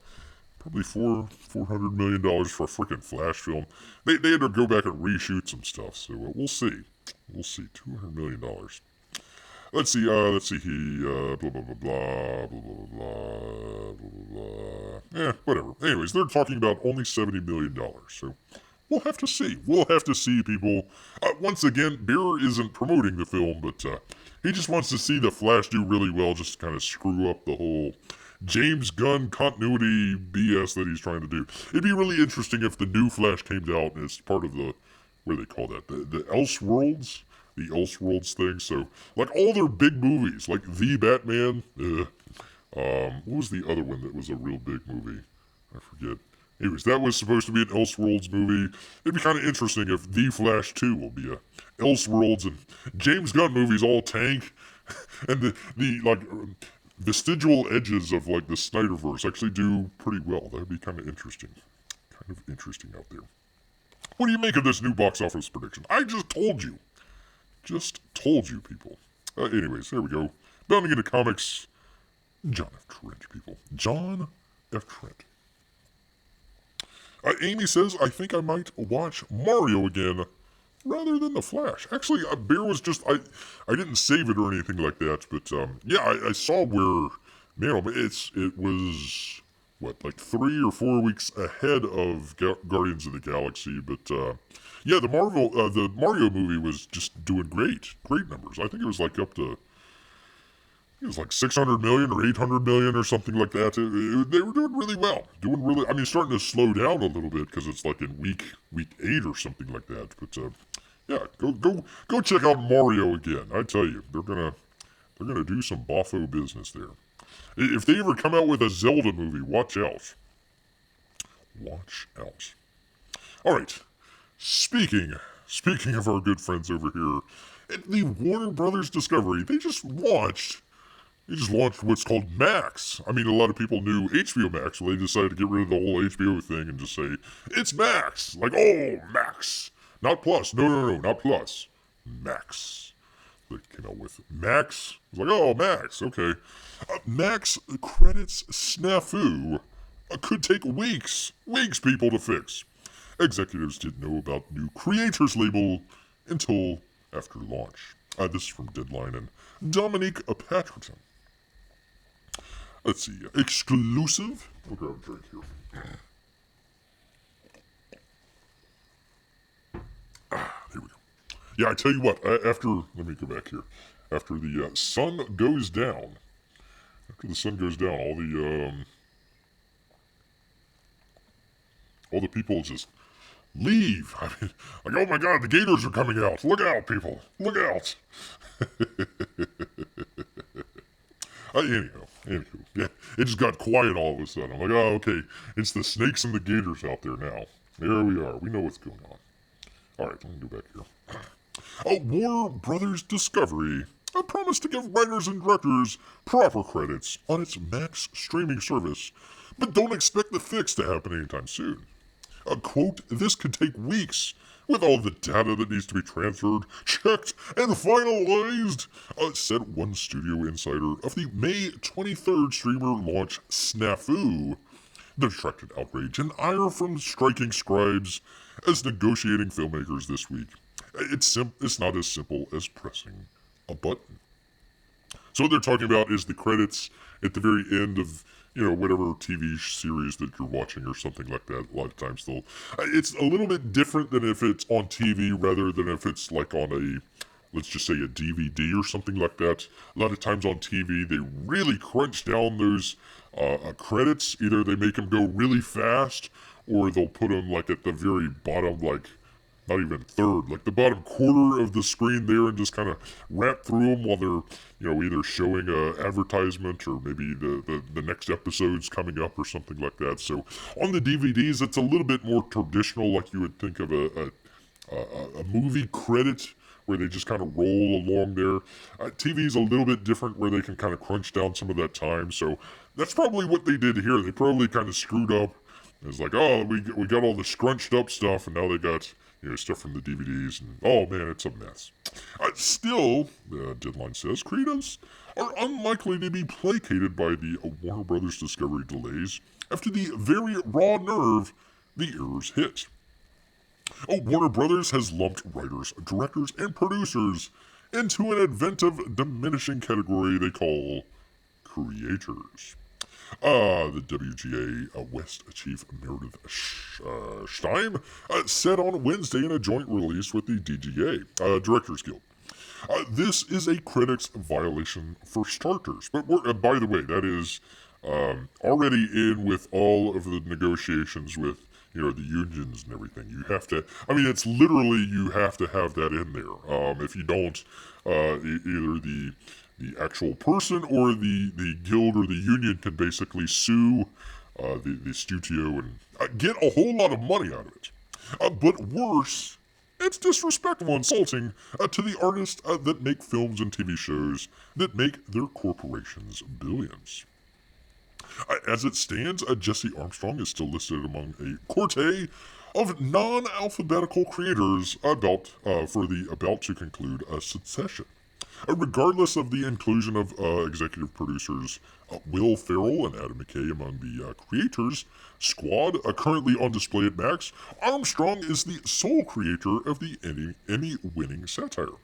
probably $400 million for a freaking Flash film. They had to go back and reshoot some stuff, so we'll see. We'll see. $200 million. Let's see. Blah blah blah blah blah blah blah blah blah. Whatever. Anyways, they're talking about only $70 million. So we'll have to see. We'll have to see, people. Once again, Bear isn't promoting the film, but he just wants to see the Flash do really well, just to kind of screw up the whole James Gunn continuity BS that he's trying to do. It'd be really interesting if the new Flash came out as part of the, what do they call that? The Elseworlds? The Elseworlds thing. So, like all their big movies, like The Batman. What was the other one that was a real big movie? I forget. Anyways, that was supposed to be an Elseworlds movie. It'd be kind of interesting if The Flash 2 will be a Elseworlds and James Gunn movies all tank, and the vestigial edges of like the Snyderverse actually do pretty well. That'd be kind of interesting. Kind of interesting out there. What do you make of this new box office prediction? I just told you. Just told you, people. Anyways, there we go. Bounding into comics. John F. Trent, people. John F. Trent. Amy says, I think I might watch Mario again rather than The Flash. Actually, Bear was just, I didn't save it or anything like that, but yeah, I saw where, man, it was, what, like 3 or 4 weeks ahead of Guardians of the Galaxy, but yeah, the Mario movie was just doing great numbers. I think it was like up to, it was like 600 million or 800 million or something like that. They were doing really well. I mean, starting to slow down a little bit because it's like in week 8 or something like that. But yeah, go check out Mario again. I tell you, they're gonna do some boffo business there. If they ever come out with a Zelda movie, watch out. Watch out. All right. Speaking of our good friends over here at the Warner Brothers Discovery, they just launched what's called Max. I mean, a lot of people knew HBO Max, so they decided to get rid of the whole HBO thing and just say, it's Max. Like, oh, Max. Not Plus. No, not Plus. Max. They came out with Max. It's like, oh, Max. Okay. Max credits snafu could take weeks, people, to fix. Executives didn't know about new creators label until after launch. This is from Deadline and Dominique Patterson. Let's see. Exclusive. We'll grab a drink here. There we go. Yeah, I tell you what. Let me go back here. After the sun goes down. All the people just leave. I mean, like, oh my God, the gators are coming out. Look out, people. Look out. Anywho, yeah, it just got quiet all of a sudden. I'm like, oh, okay, it's the snakes and the gators out there now. There we are. We know what's going on. All right, let me go back here. Warner Brothers Discovery promised to give writers and directors proper credits on its Max streaming service, but don't expect the fix to happen anytime soon. Quote, this could take weeks, with all the data that needs to be transferred, checked, and finalized, said one studio insider of the May 23rd streamer launch Snafu. That attracted outrage and ire from striking scribes as negotiating filmmakers this week. It's not as simple as pressing a button. So what they're talking about is the credits at the very end of, whatever TV series that you're watching or something like that. A lot of times it's a little bit different than if it's on TV rather than if it's like on let's just say a DVD or something like that. A lot of times on TV, they really crunch down those credits. Either they make them go really fast or they'll put them like at the very bottom, like not even third, like the bottom quarter of the screen there, and just kind of wrap through them while they're, either showing a advertisement or maybe the next episode's coming up or something like that. So on the DVDs, it's a little bit more traditional, like you would think of a movie credit where they just kind of roll along there. TV's a little bit different where they can kind of crunch down some of that time. So that's probably what they did here. They probably kind of screwed up. It's like, oh, we got all the scrunched up stuff, and now they got stuff from the DVDs, and oh man, it's a mess. Still, Deadline says, creatives are unlikely to be placated by the Warner Brothers Discovery delays after the very raw nerve the errors hit. Warner Brothers has lumped writers, directors, and producers into an inventive, diminishing category they call creators. The WGA West Chief Meredith Stein said on Wednesday in a joint release with the DGA, Directors Guild. This is a critics violation for starters. But by the way, that is already in with all of the negotiations with the unions and everything. You have to, it's literally you have to have that in there. If you don't, either the actual person or the guild or the union can basically sue the studio and get a whole lot of money out of it. But worse, it's disrespectful and insulting to the artists that make films and TV shows that make their corporations billions. As it stands, Jesse Armstrong is still listed among a quartet of non-alphabetical creators about to conclude succession. Regardless of the inclusion of executive producers Will Ferrell and Adam McKay among the creators squad currently on display at Max, Armstrong is the sole creator of the Emmy-winning satire.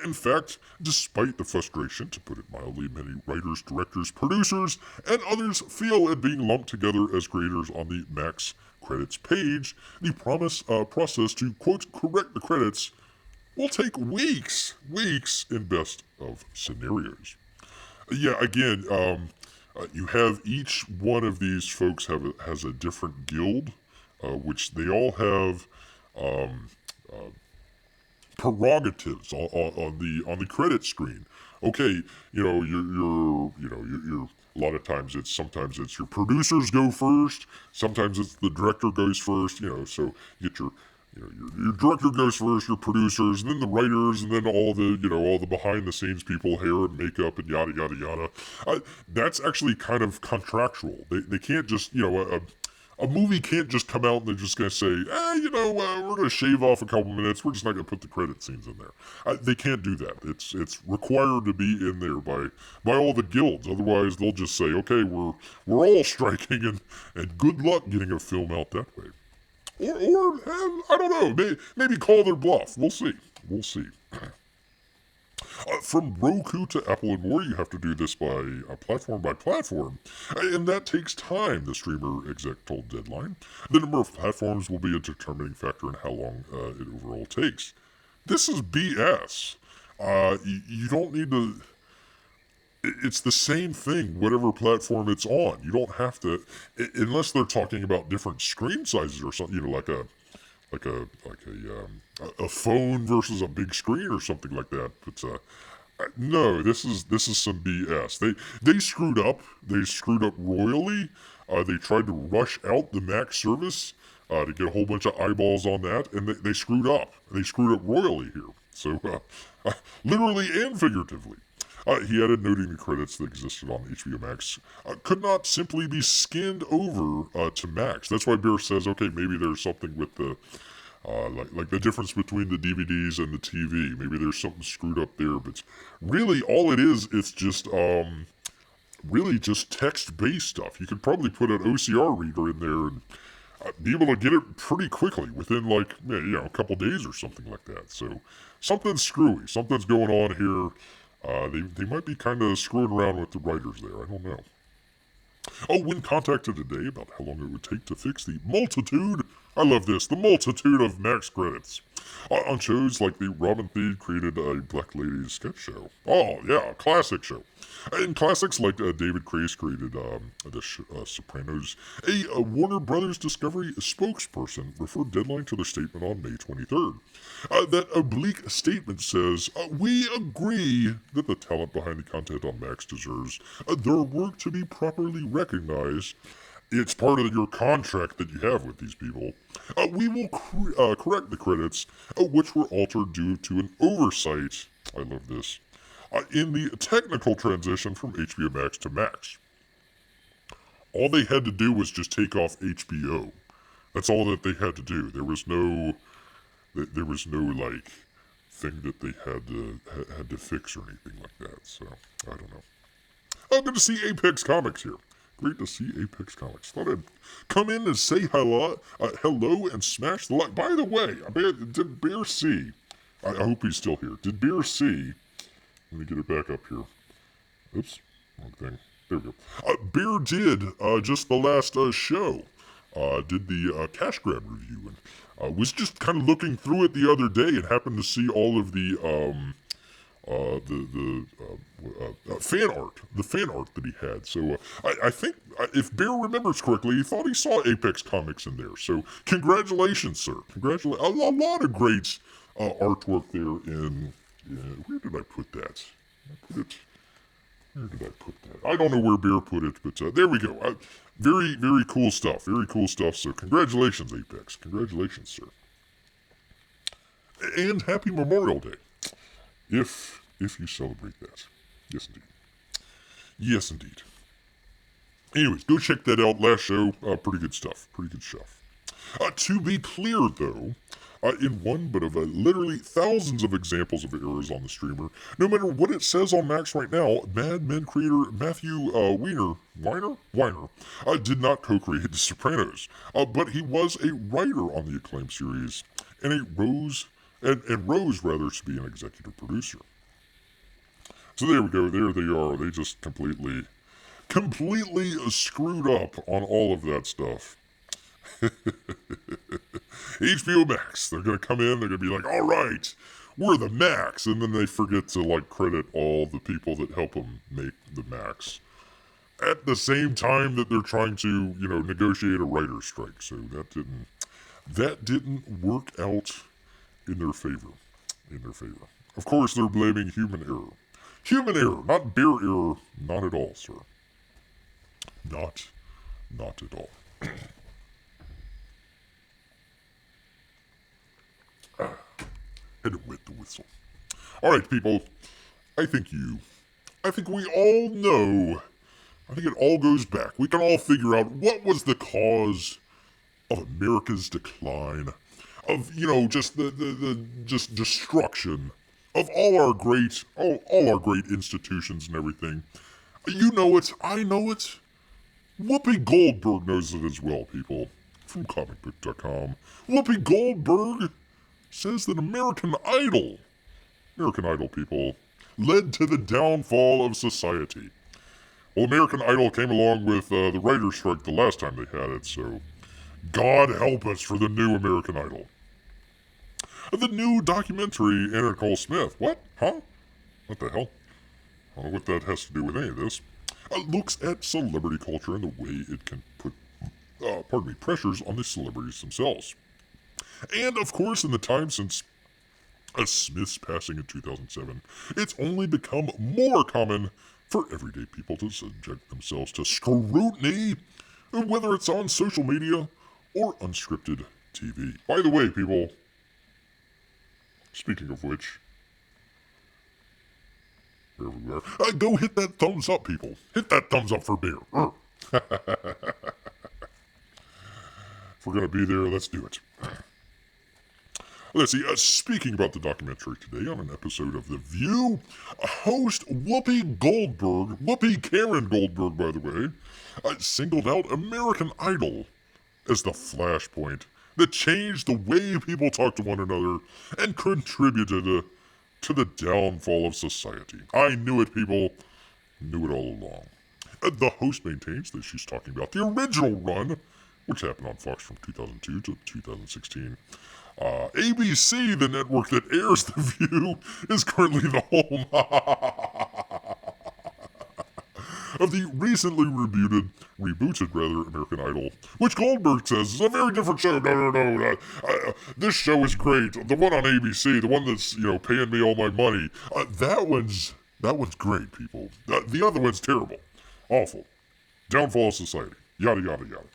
In fact, despite the frustration, to put it mildly, many writers, directors, producers, and others feel at being lumped together as creators on the Max credits page, the process to, quote, correct the credits will take weeks in best of scenarios. Yeah, again, you have each one of these folks has a different guild, which they all have prerogatives on the credit screen. Okay, you're a lot of times sometimes it's your producers go first, sometimes it's the director goes first. So you get your director goes first, your producers, and then the writers, and then all the behind the scenes people, hair and makeup and yada yada yada. That's actually kind of contractual. They can't just a movie can't just come out and they're just going to say, we're going to shave off a couple minutes. We're just not going to put the credit scenes in there. They can't do that. It's required to be in there by all the guilds. Otherwise, they'll just say, okay, we're all striking, and good luck getting a film out that way. Or I don't know, maybe call their bluff. We'll see. From Roku to Apple and more, you have to do this by platform, and that takes time, the streamer exec told Deadline. The number of platforms will be a determining factor in how long it overall takes. This is BS. You don't need to... It's the same thing, whatever platform it's on. You don't have to... Unless they're talking about different screen sizes or something, like a phone versus a big screen or something like that. But no, this is some BS. They screwed up. They screwed up royally. They tried to rush out the Max service to get a whole bunch of eyeballs on that, and they screwed up. They screwed up royally here. So literally and figuratively. He added, noting the credits that existed on HBO Max could not simply be skinned over to Max. That's why Bear says, okay, maybe there's something with the like the difference between the DVDs and the TV. Maybe there's something screwed up there, but really all it is, it's just really just text-based stuff. You could probably put an OCR reader in there and be able to get it pretty quickly within a couple days or something like that. So something's screwy. Something's going on here. They might be kind of screwing around with the writers there. I don't know. When contacted today about how long it would take to fix the multitude, I love this, the multitude of Max credits. On shows like the Robin Thede created a Black Ladies sketch show. Oh, yeah, classic show. In classics like David Crace created The Sopranos, a Warner Brothers Discovery spokesperson referred Deadline to their statement on May 23rd. That oblique statement says, we agree that the talent behind the content on Max deserves their work to be properly recognized. It's part of your contract that you have with these people. We will correct the credits, which were altered due to an oversight. I love this. In the technical transition from HBO Max to Max. All they had to do was just take off HBO. That's all that they had to do. There was no thing that they had to fix or anything like that. So I don't know. Good to see Apex Comics here. Great to see Apex Comics. Thought I'd come in and say hello and smash the like. By the way, did Bear C? I hope he's still here. Did Bear C? Let me get it back up here. Oops, wrong thing. There we go. Bear did just the last show. Did the cash grab review and was just kind of looking through it the other day and happened to see all of the fan art that he had. So I think if Bear remembers correctly, he thought he saw Apex Comics in there. So congratulations, sir. Congratulations. A lot of great artwork there in. Where did I put that? I put it. Where did I put that? I don't know where Bear put it, but there we go. Very, very cool stuff. Very cool stuff. So congratulations, Apex. Congratulations, sir. And happy Memorial Day, if you celebrate that. Yes, indeed. Yes, indeed. Anyways, go check that out. Last show, pretty good stuff. Pretty good stuff. To be clear, though, in one but of literally thousands of examples of errors on the streamer, no matter what it says on Max right now, Mad Men creator Matthew Weiner did not co-create The Sopranos, but he was a writer on the acclaimed series, and rose rather to be an executive producer. So there we go. There they are. They just completely screwed up on all of that stuff. HBO Max, they're going to come in, they're going to be like, all right, we're the Max, and then they forget to, credit all the people that help them make the Max. At the same time that they're trying to, negotiate a writer's strike, so that didn't work out in their favor. Of course, they're blaming human error. Human error, not bear error, not at all, sir. Not at all. Had to wet the whistle. Alright, people. I think we all know. I think it all goes back. We can all figure out what was the cause of America's decline. Of, just the destruction of all our great institutions and everything. You know it. I know it. Whoopi Goldberg knows it as well, people. From comicbook.com. Whoopi Goldberg says that American Idol, people, led to the downfall of society. Well, American Idol came along with the writer's strike the last time they had it, so God help us for the new American Idol. The new documentary, Anna Nicole Smith. What? Huh? What the hell? I don't know what that has to do with any of this. Looks at celebrity culture and the way it can put, pressures on the celebrities themselves. And, of course, in the time since Smith's passing in 2007, it's only become more common for everyday people to subject themselves to scrutiny, whether it's on social media or unscripted TV. By the way, people, speaking of which, there we are. Go hit that thumbs up, people. Hit that thumbs up for Bear. If we're going to be there, let's do it. Let's see, speaking about the documentary today on an episode of The View, host Whoopi Karen Goldberg, by the way, singled out American Idol as the flashpoint that changed the way people talk to one another and contributed to the downfall of society. I knew it, people. Knew it all along. The host maintains that she's talking about the original run, which happened on Fox from 2002 to 2016. ABC, the network that airs The View, is currently the home of the recently rebooted American Idol, which Goldberg says is a very different show. No. This show is great. The one on ABC, the one that's, paying me all my money, that one's great, people. The other one's terrible. Awful. Downfall of society. Yada, yada, yada.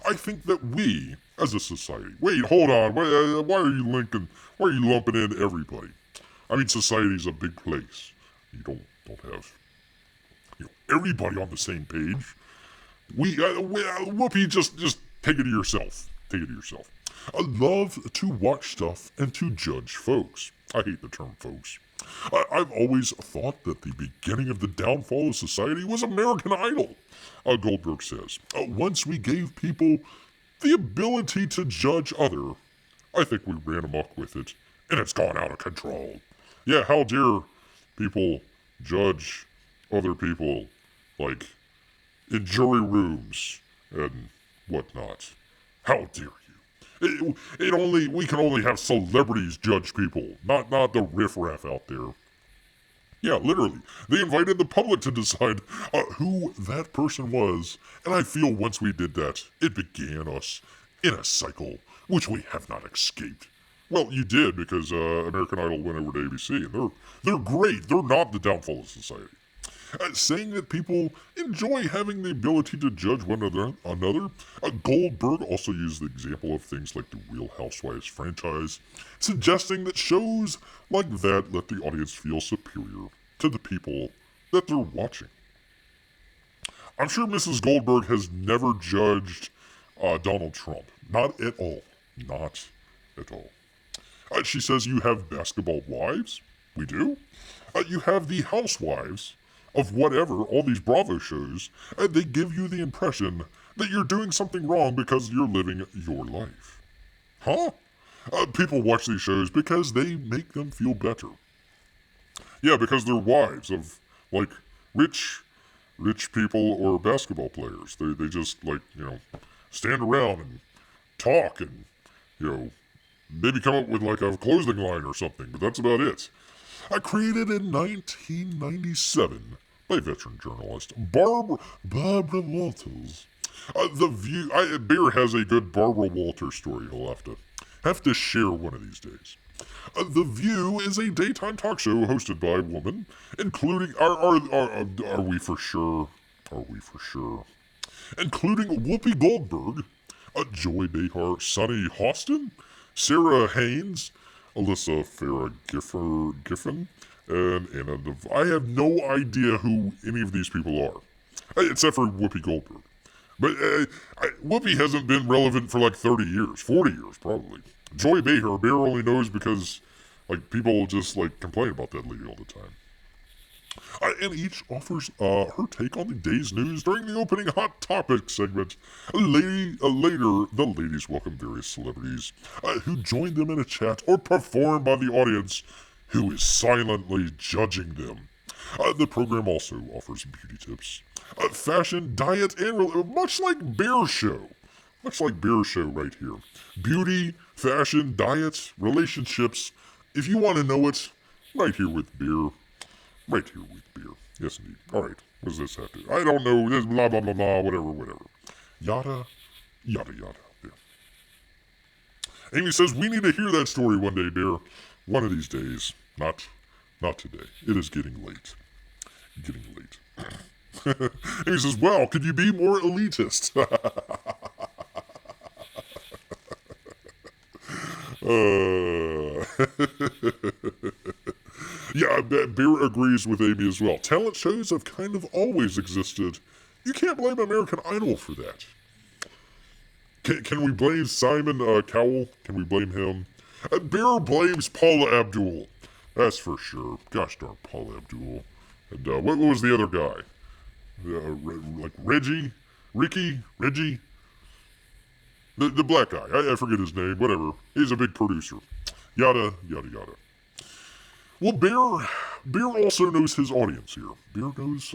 I think that we, as a society... Wait, hold on. Why are you lumping in everybody? I mean, society's a big place. You don't have... everybody on the same page. Whoopi, just take it to yourself. I love to watch stuff and to judge folks. I hate the term folks. I've always thought that the beginning of the downfall of society was American Idol. Goldberg says, once we gave people the ability to judge other, I think we ran amok with it, and it's gone out of control. Yeah, how dare people judge other people, in jury rooms and whatnot. How dare you? We can only have celebrities judge people, not the riffraff out there. Yeah, literally. They invited the public to decide who that person was, and I feel once we did that, it began us in a cycle which we have not escaped Well, you did because American Idol went over to ABC, and they're great. They're not the downfall of society. Saying that people enjoy having the ability to judge one another. Goldberg also used the example of things like the Real Housewives franchise, suggesting that shows like that let the audience feel superior to the people that they're watching. I'm sure Mrs. Goldberg has never judged Donald Trump. Not at all. Not at all. She says you have basketball wives. We do. You have the housewives of whatever, all these Bravo shows, and they give you the impression that you're doing something wrong because you're living your life. Huh? People watch these shows because they make them feel better. Yeah, because they're wives of, like, rich people or basketball players. They just, like, stand around and talk and, maybe come up with, like, a clothing line or something, but that's about it. Created in 1997 by veteran journalist Barbara Walters. The View. Bear has a good Barbara Walters story. He'll have to share one of these days. The View is a daytime talk show hosted by a woman, including are we for sure? Are we for sure? Including Whoopi Goldberg, Joy Behar, Sonny Hostin, Sarah Haynes, Alyssa Farah Giffen, and Anna I have no idea who any of these people are, except for Whoopi Goldberg. But Whoopi hasn't been relevant for like 30 years, 40 years probably. Joy Behar, Bear only knows because like people just like complain about that lady all the time. And each offers her take on the day's news during the opening Hot Topic segment. Later, the ladies welcome various celebrities who join them in a chat or perform by the audience who is silently judging them. The program also offers beauty tips, fashion, diet, and much like Bear Show. Much like Bear Show right here. Beauty, fashion, diet, relationships. If you want to know it, right here with Bear. Right here with Beer. Yes, indeed. Alright, what does this have to do? I don't know. This blah, blah, blah, blah, whatever. Yada, yada, yada. There. Amy says, we need to hear that story one day, Bear. One of these days. Not today. It is getting late. Getting late. Amy says, wow, could you be more elitist? Yeah, Bear agrees with Amy as well. Talent shows have kind of always existed. You can't blame American Idol for that. Can we blame Simon Cowell? Can we blame him? Bear blames Paula Abdul. That's for sure. Gosh darn Paula Abdul. And what was the other guy? Like Reggie? The black guy. I forget his name. Whatever. He's a big producer. Yada, yada, yada. Well, Bear also knows his audience here. Bear knows.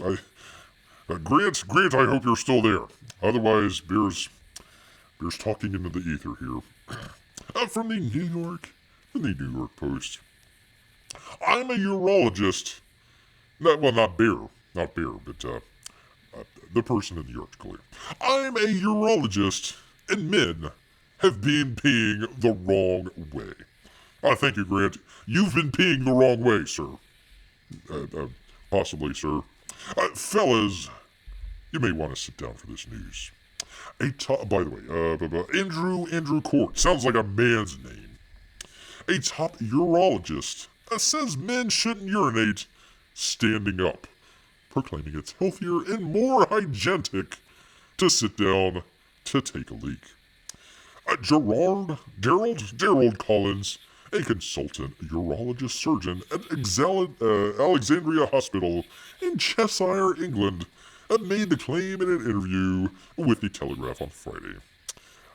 Grant, I hope you're still there. Otherwise, Bear's talking into the ether here. From the New York Post. I'm a urologist. Not Bear, but the person in the article here. I'm a urologist, and men have been peeing the wrong way. Thank you, Grant. You've been peeing the wrong way, sir. Possibly, sir. Fellas, you may want to sit down for this news. By the way, Andrew Court. Sounds like a man's name. A top urologist says men shouldn't urinate standing up, proclaiming it's healthier and more hygienic to sit down to take a leak. Gerald Collins, a consultant urologist surgeon at Alexandria Hospital in Cheshire, England, made the claim in an interview with the Telegraph on Friday.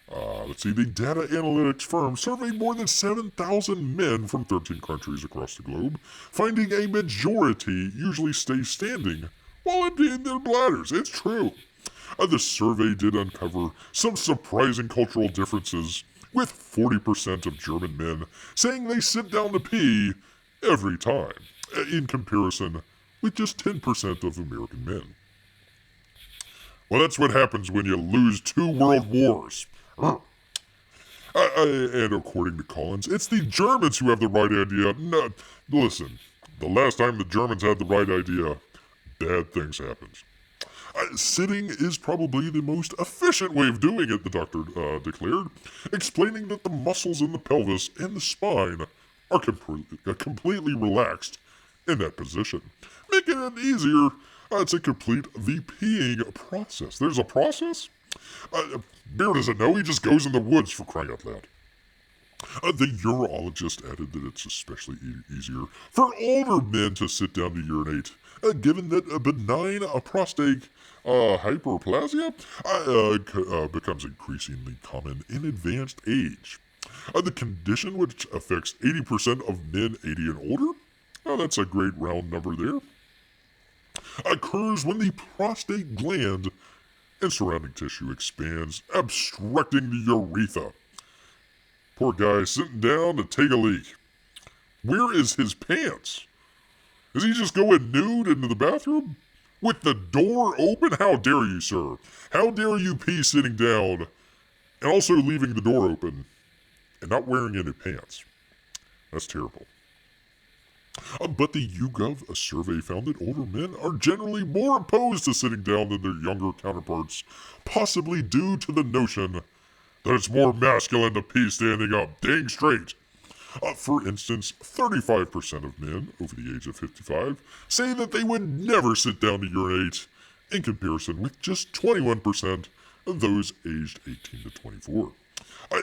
The data analytics firm surveyed more than 7,000 men from 13 countries across the globe, finding a majority usually stay standing while emptying their bladders. It's true. The survey did uncover some surprising cultural differences, with 40% of German men saying they sit down to pee every time, in comparison with just 10% of American men. Well, that's what happens when you lose 2 world wars. And according to Collins, it's the Germans who have the right idea. No, listen, the last time the Germans had the right idea, bad things happened. Sitting is probably the most efficient way of doing it, the doctor declared, explaining that the muscles in the pelvis and the spine are completely relaxed in that position, making it easier to complete the peeing process. There's a process? Bear doesn't know, he just goes in the woods, for crying out loud. The urologist added that it's especially easier for older men to sit down to urinate, given that a benign prostate hyperplasia becomes increasingly common in advanced age. The condition, which affects 80% of men 80 and older, that's a great round number there, occurs when the prostate gland and surrounding tissue expands, obstructing the urethra. Poor guy sitting down to take a leak. Where is his pants? Is he just going nude into the bathroom? With the door open? How dare you, sir? How dare you pee sitting down and also leaving the door open and not wearing any pants? That's terrible. But the YouGov survey found that older men are generally more opposed to sitting down than their younger counterparts, possibly due to the notion that it's more masculine to pee standing up. Dang straight. For instance, 35% of men over the age of 55 say that they would never sit down to urinate, in comparison with just 21% of those aged 18 to 24.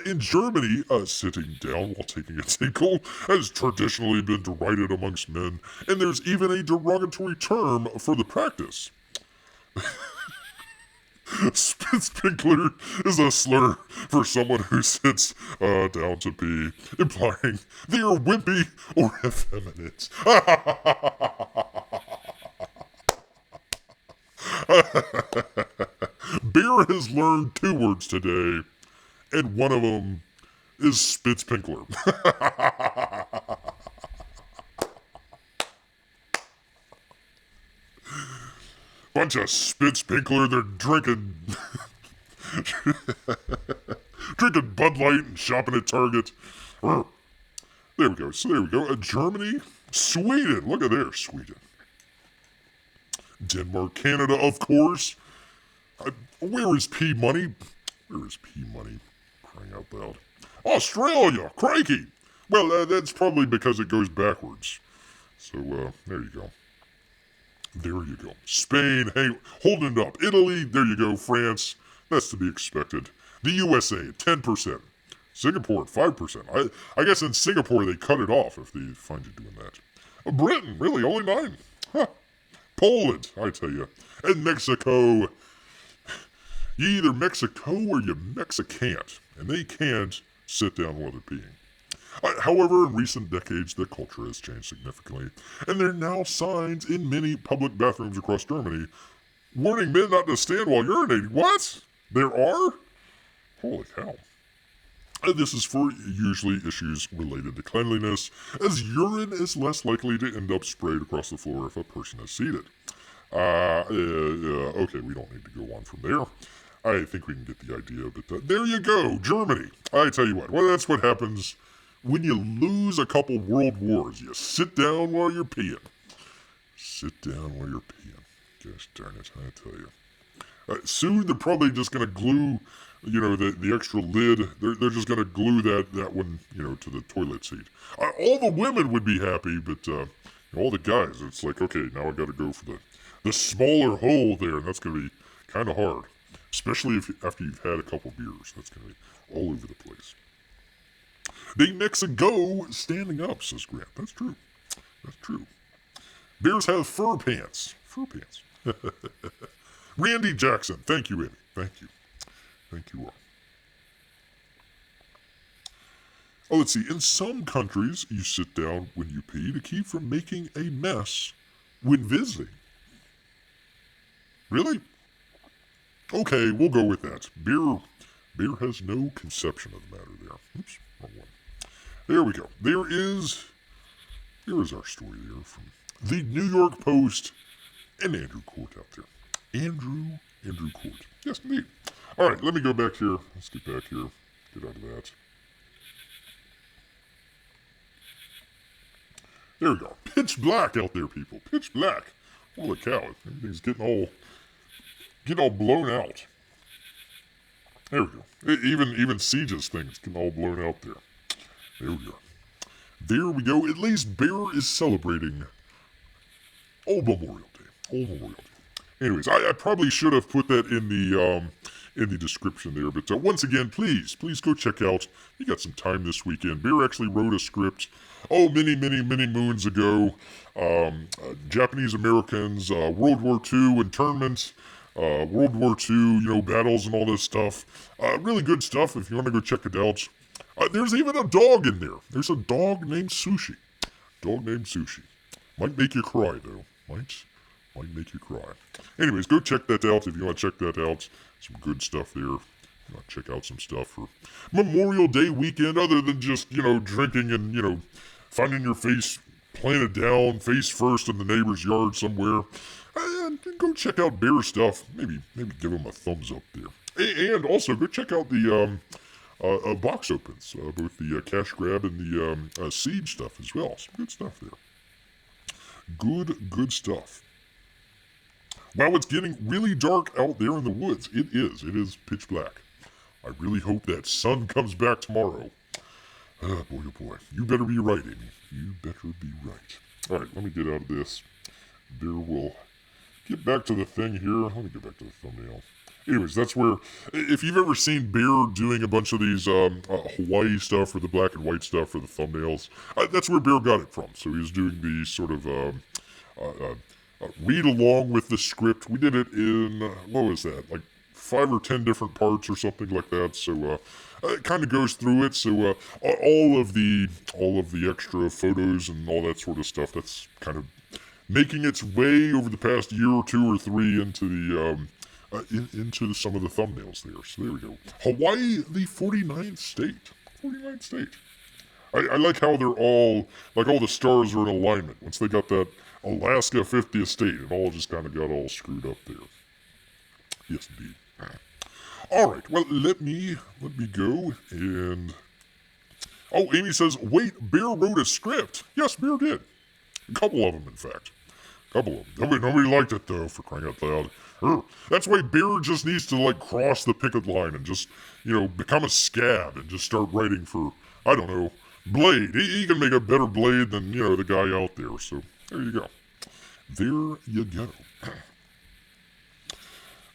In Germany, sitting down while taking a tinkle has traditionally been derided amongst men, and there's even a derogatory term for the practice. Spitzpinkler is a slur for someone who sits down to pee, implying they are wimpy or effeminate. Bear has learned 2 words today, and one of them is Spitzpinkler. Bunch of Spitzpinkler, they're drinking Bud Light and shopping at Target. There we go. So there we go. Germany, Sweden. Look at there, Sweden. Denmark, Canada, of course. Where is P money? Where is P money? Crying out loud. Australia, crikey. Well, that's probably because it goes backwards. So there you go. There you go. Spain, hey, holding it up. Italy, there you go. France, that's to be expected. The USA, 10%. Singapore, 5%. I guess in Singapore they cut it off if they find you doing that. Britain, really, only 9%. Huh. Poland, I tell you. And Mexico. You either Mexico or you Mexicant. And they can't sit down while they're peeing. However, in recent decades, the culture has changed significantly, and there are now signs in many public bathrooms across Germany warning men not to stand while urinating. What? There are? Holy cow. This is for usually issues related to cleanliness, as urine is less likely to end up sprayed across the floor if a person is seated. Okay, we don't need to go on from there. I think we can get the idea, but there you go, Germany. I tell you what, well, that's what happens when you lose a couple world wars. You sit down while you're peeing. Sit down while you're peeing. Gosh darn it, I tell you. Soon they're probably just going to glue, the extra lid. They're just going to glue that one, to the toilet seat. All the women would be happy, but all the guys, it's like, okay, now I got to go for the smaller hole there, and that's going to be kind of hard. Especially after you've had a couple beers. That's going to be all over the place. They mix a go standing up, says Grant. That's true. That's true. Bears have fur pants. Fur pants. Randy Jackson. Thank you, Amy. Thank you. Thank you all. Oh, let's see. In some countries, you sit down when you pee to keep from making a mess when visiting. Really? Okay, we'll go with that. Beer has no conception of the matter there. Oops, wrong one. There we go. Here is our story there from the New York Post and Andrew Court out there. Andrew Court. Yes, indeed. All right, let me go back here. Let's get back here. Get out of that. There we go. Pitch black out there, people. Pitch black. Holy cow. Everything's getting all blown out. There we go. Even Siege's thing's getting all blown out there. There we go. There we go. At least Bear is celebrating Old Memorial Day. Old Memorial Day. Anyways, I probably should have put that in the description there. But once again, please go check out. You got some time this weekend. Bear actually wrote a script. Many moons ago. Japanese Americans, World War II internments, World War II, battles and all this stuff. Really good stuff if you want to go check it out. There's even a dog in there. There's a dog named Sushi. Might make you cry, though. Might make you cry. Anyways, go check that out if you want to check that out. Some good stuff there. Check out some stuff for Memorial Day weekend, other than just, drinking and, finding your face planted down, face first in the neighbor's yard somewhere. And go check out Bear stuff. Maybe give him a thumbs up there. And also, go check out the box opens, both the cash grab and the siege stuff as well. Some good stuff there. Good stuff. Wow, it's getting really dark out there in the woods. It is pitch black. I really hope that sun comes back tomorrow. Boy, oh boy. You better be right, Amy. You better be right. Alright, let me get out of this. There we'll get back to the thing here. Let me get back to the thumbnail. Anyways, that's where, if you've ever seen Bear doing a bunch of these Hawaii stuff or the black and white stuff for the thumbnails, that's where Bear got it from. So he's doing the sort of read along with the script. We did it in, what was that, like 5 or 10 different parts or something like that. So it kind of goes through it. So all of the extra photos and all that sort of stuff, that's kind of making its way over the past year or 2 or 3 into the into some of the thumbnails there. So there we go. Hawaii, the 49th state. 49th state. I like how they're all, like all the stars are in alignment. Once they got that Alaska 50th state, it all just kind of got all screwed up there. Yes, indeed. Alright, well, let me go and... Oh, Amy says, wait, Bear wrote a script. Yes, Bear did. A couple of them, in fact. A couple of them. Nobody liked it, though, for crying out loud. That's why Bear just needs to, like, cross the picket line and just, become a scab and just start writing for, I don't know, Blade. He can make a better Blade than, the guy out there. So, there you go. There you go.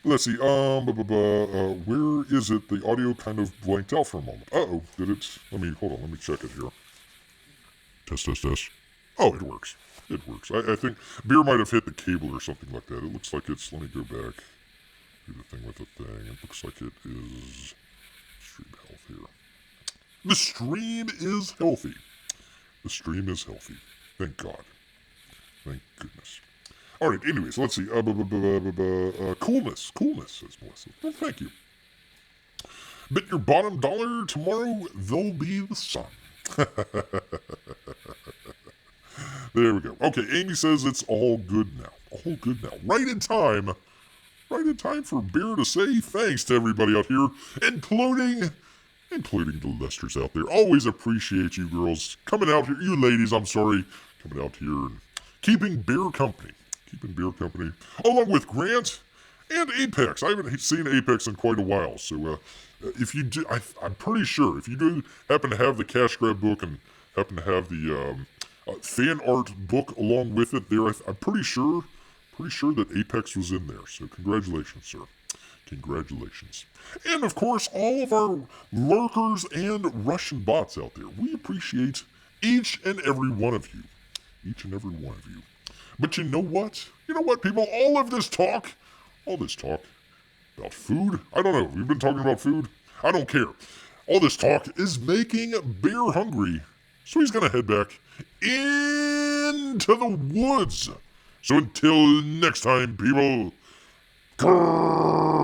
Let's see, where is it? The audio kind of blanked out for a moment. Uh-oh, did it? Hold on, let me check it here. Test. Oh, it works. It works. I think Bear might have hit the cable or something like that. It looks like it's, let me go back. Do the thing with the thing. It looks like it is stream health here. The stream is healthy. The stream is healthy. Thank God. Thank goodness. Alright, anyways, let's see. Coolness, says Melissa. Well, thank you. Bet your bottom dollar tomorrow there'll be the sun. There we go. Okay, Amy says it's all good now. All good now. Right in time for Bear to say thanks to everybody out here, including the Lesters out there. Always appreciate you girls coming out here. You ladies, I'm sorry, coming out here and keeping Bear company. Along with Grant and Apex. I haven't seen Apex in quite a while, so if you do, I'm pretty sure, if you do happen to have the cash grab book and happen to have the fan art book along with it there, I'm pretty sure that Apex was in there, so congratulations, sir. Congratulations. And of course, all of our lurkers and Russian bots out there. We appreciate each and every one of you. Each and every one of you. But you know what? You know what, people? All this talk about food, I don't know. We've been talking about food. I don't care. All this talk is making Bear hungry. So he's going to head back into the woods. So until next time, people, grrr.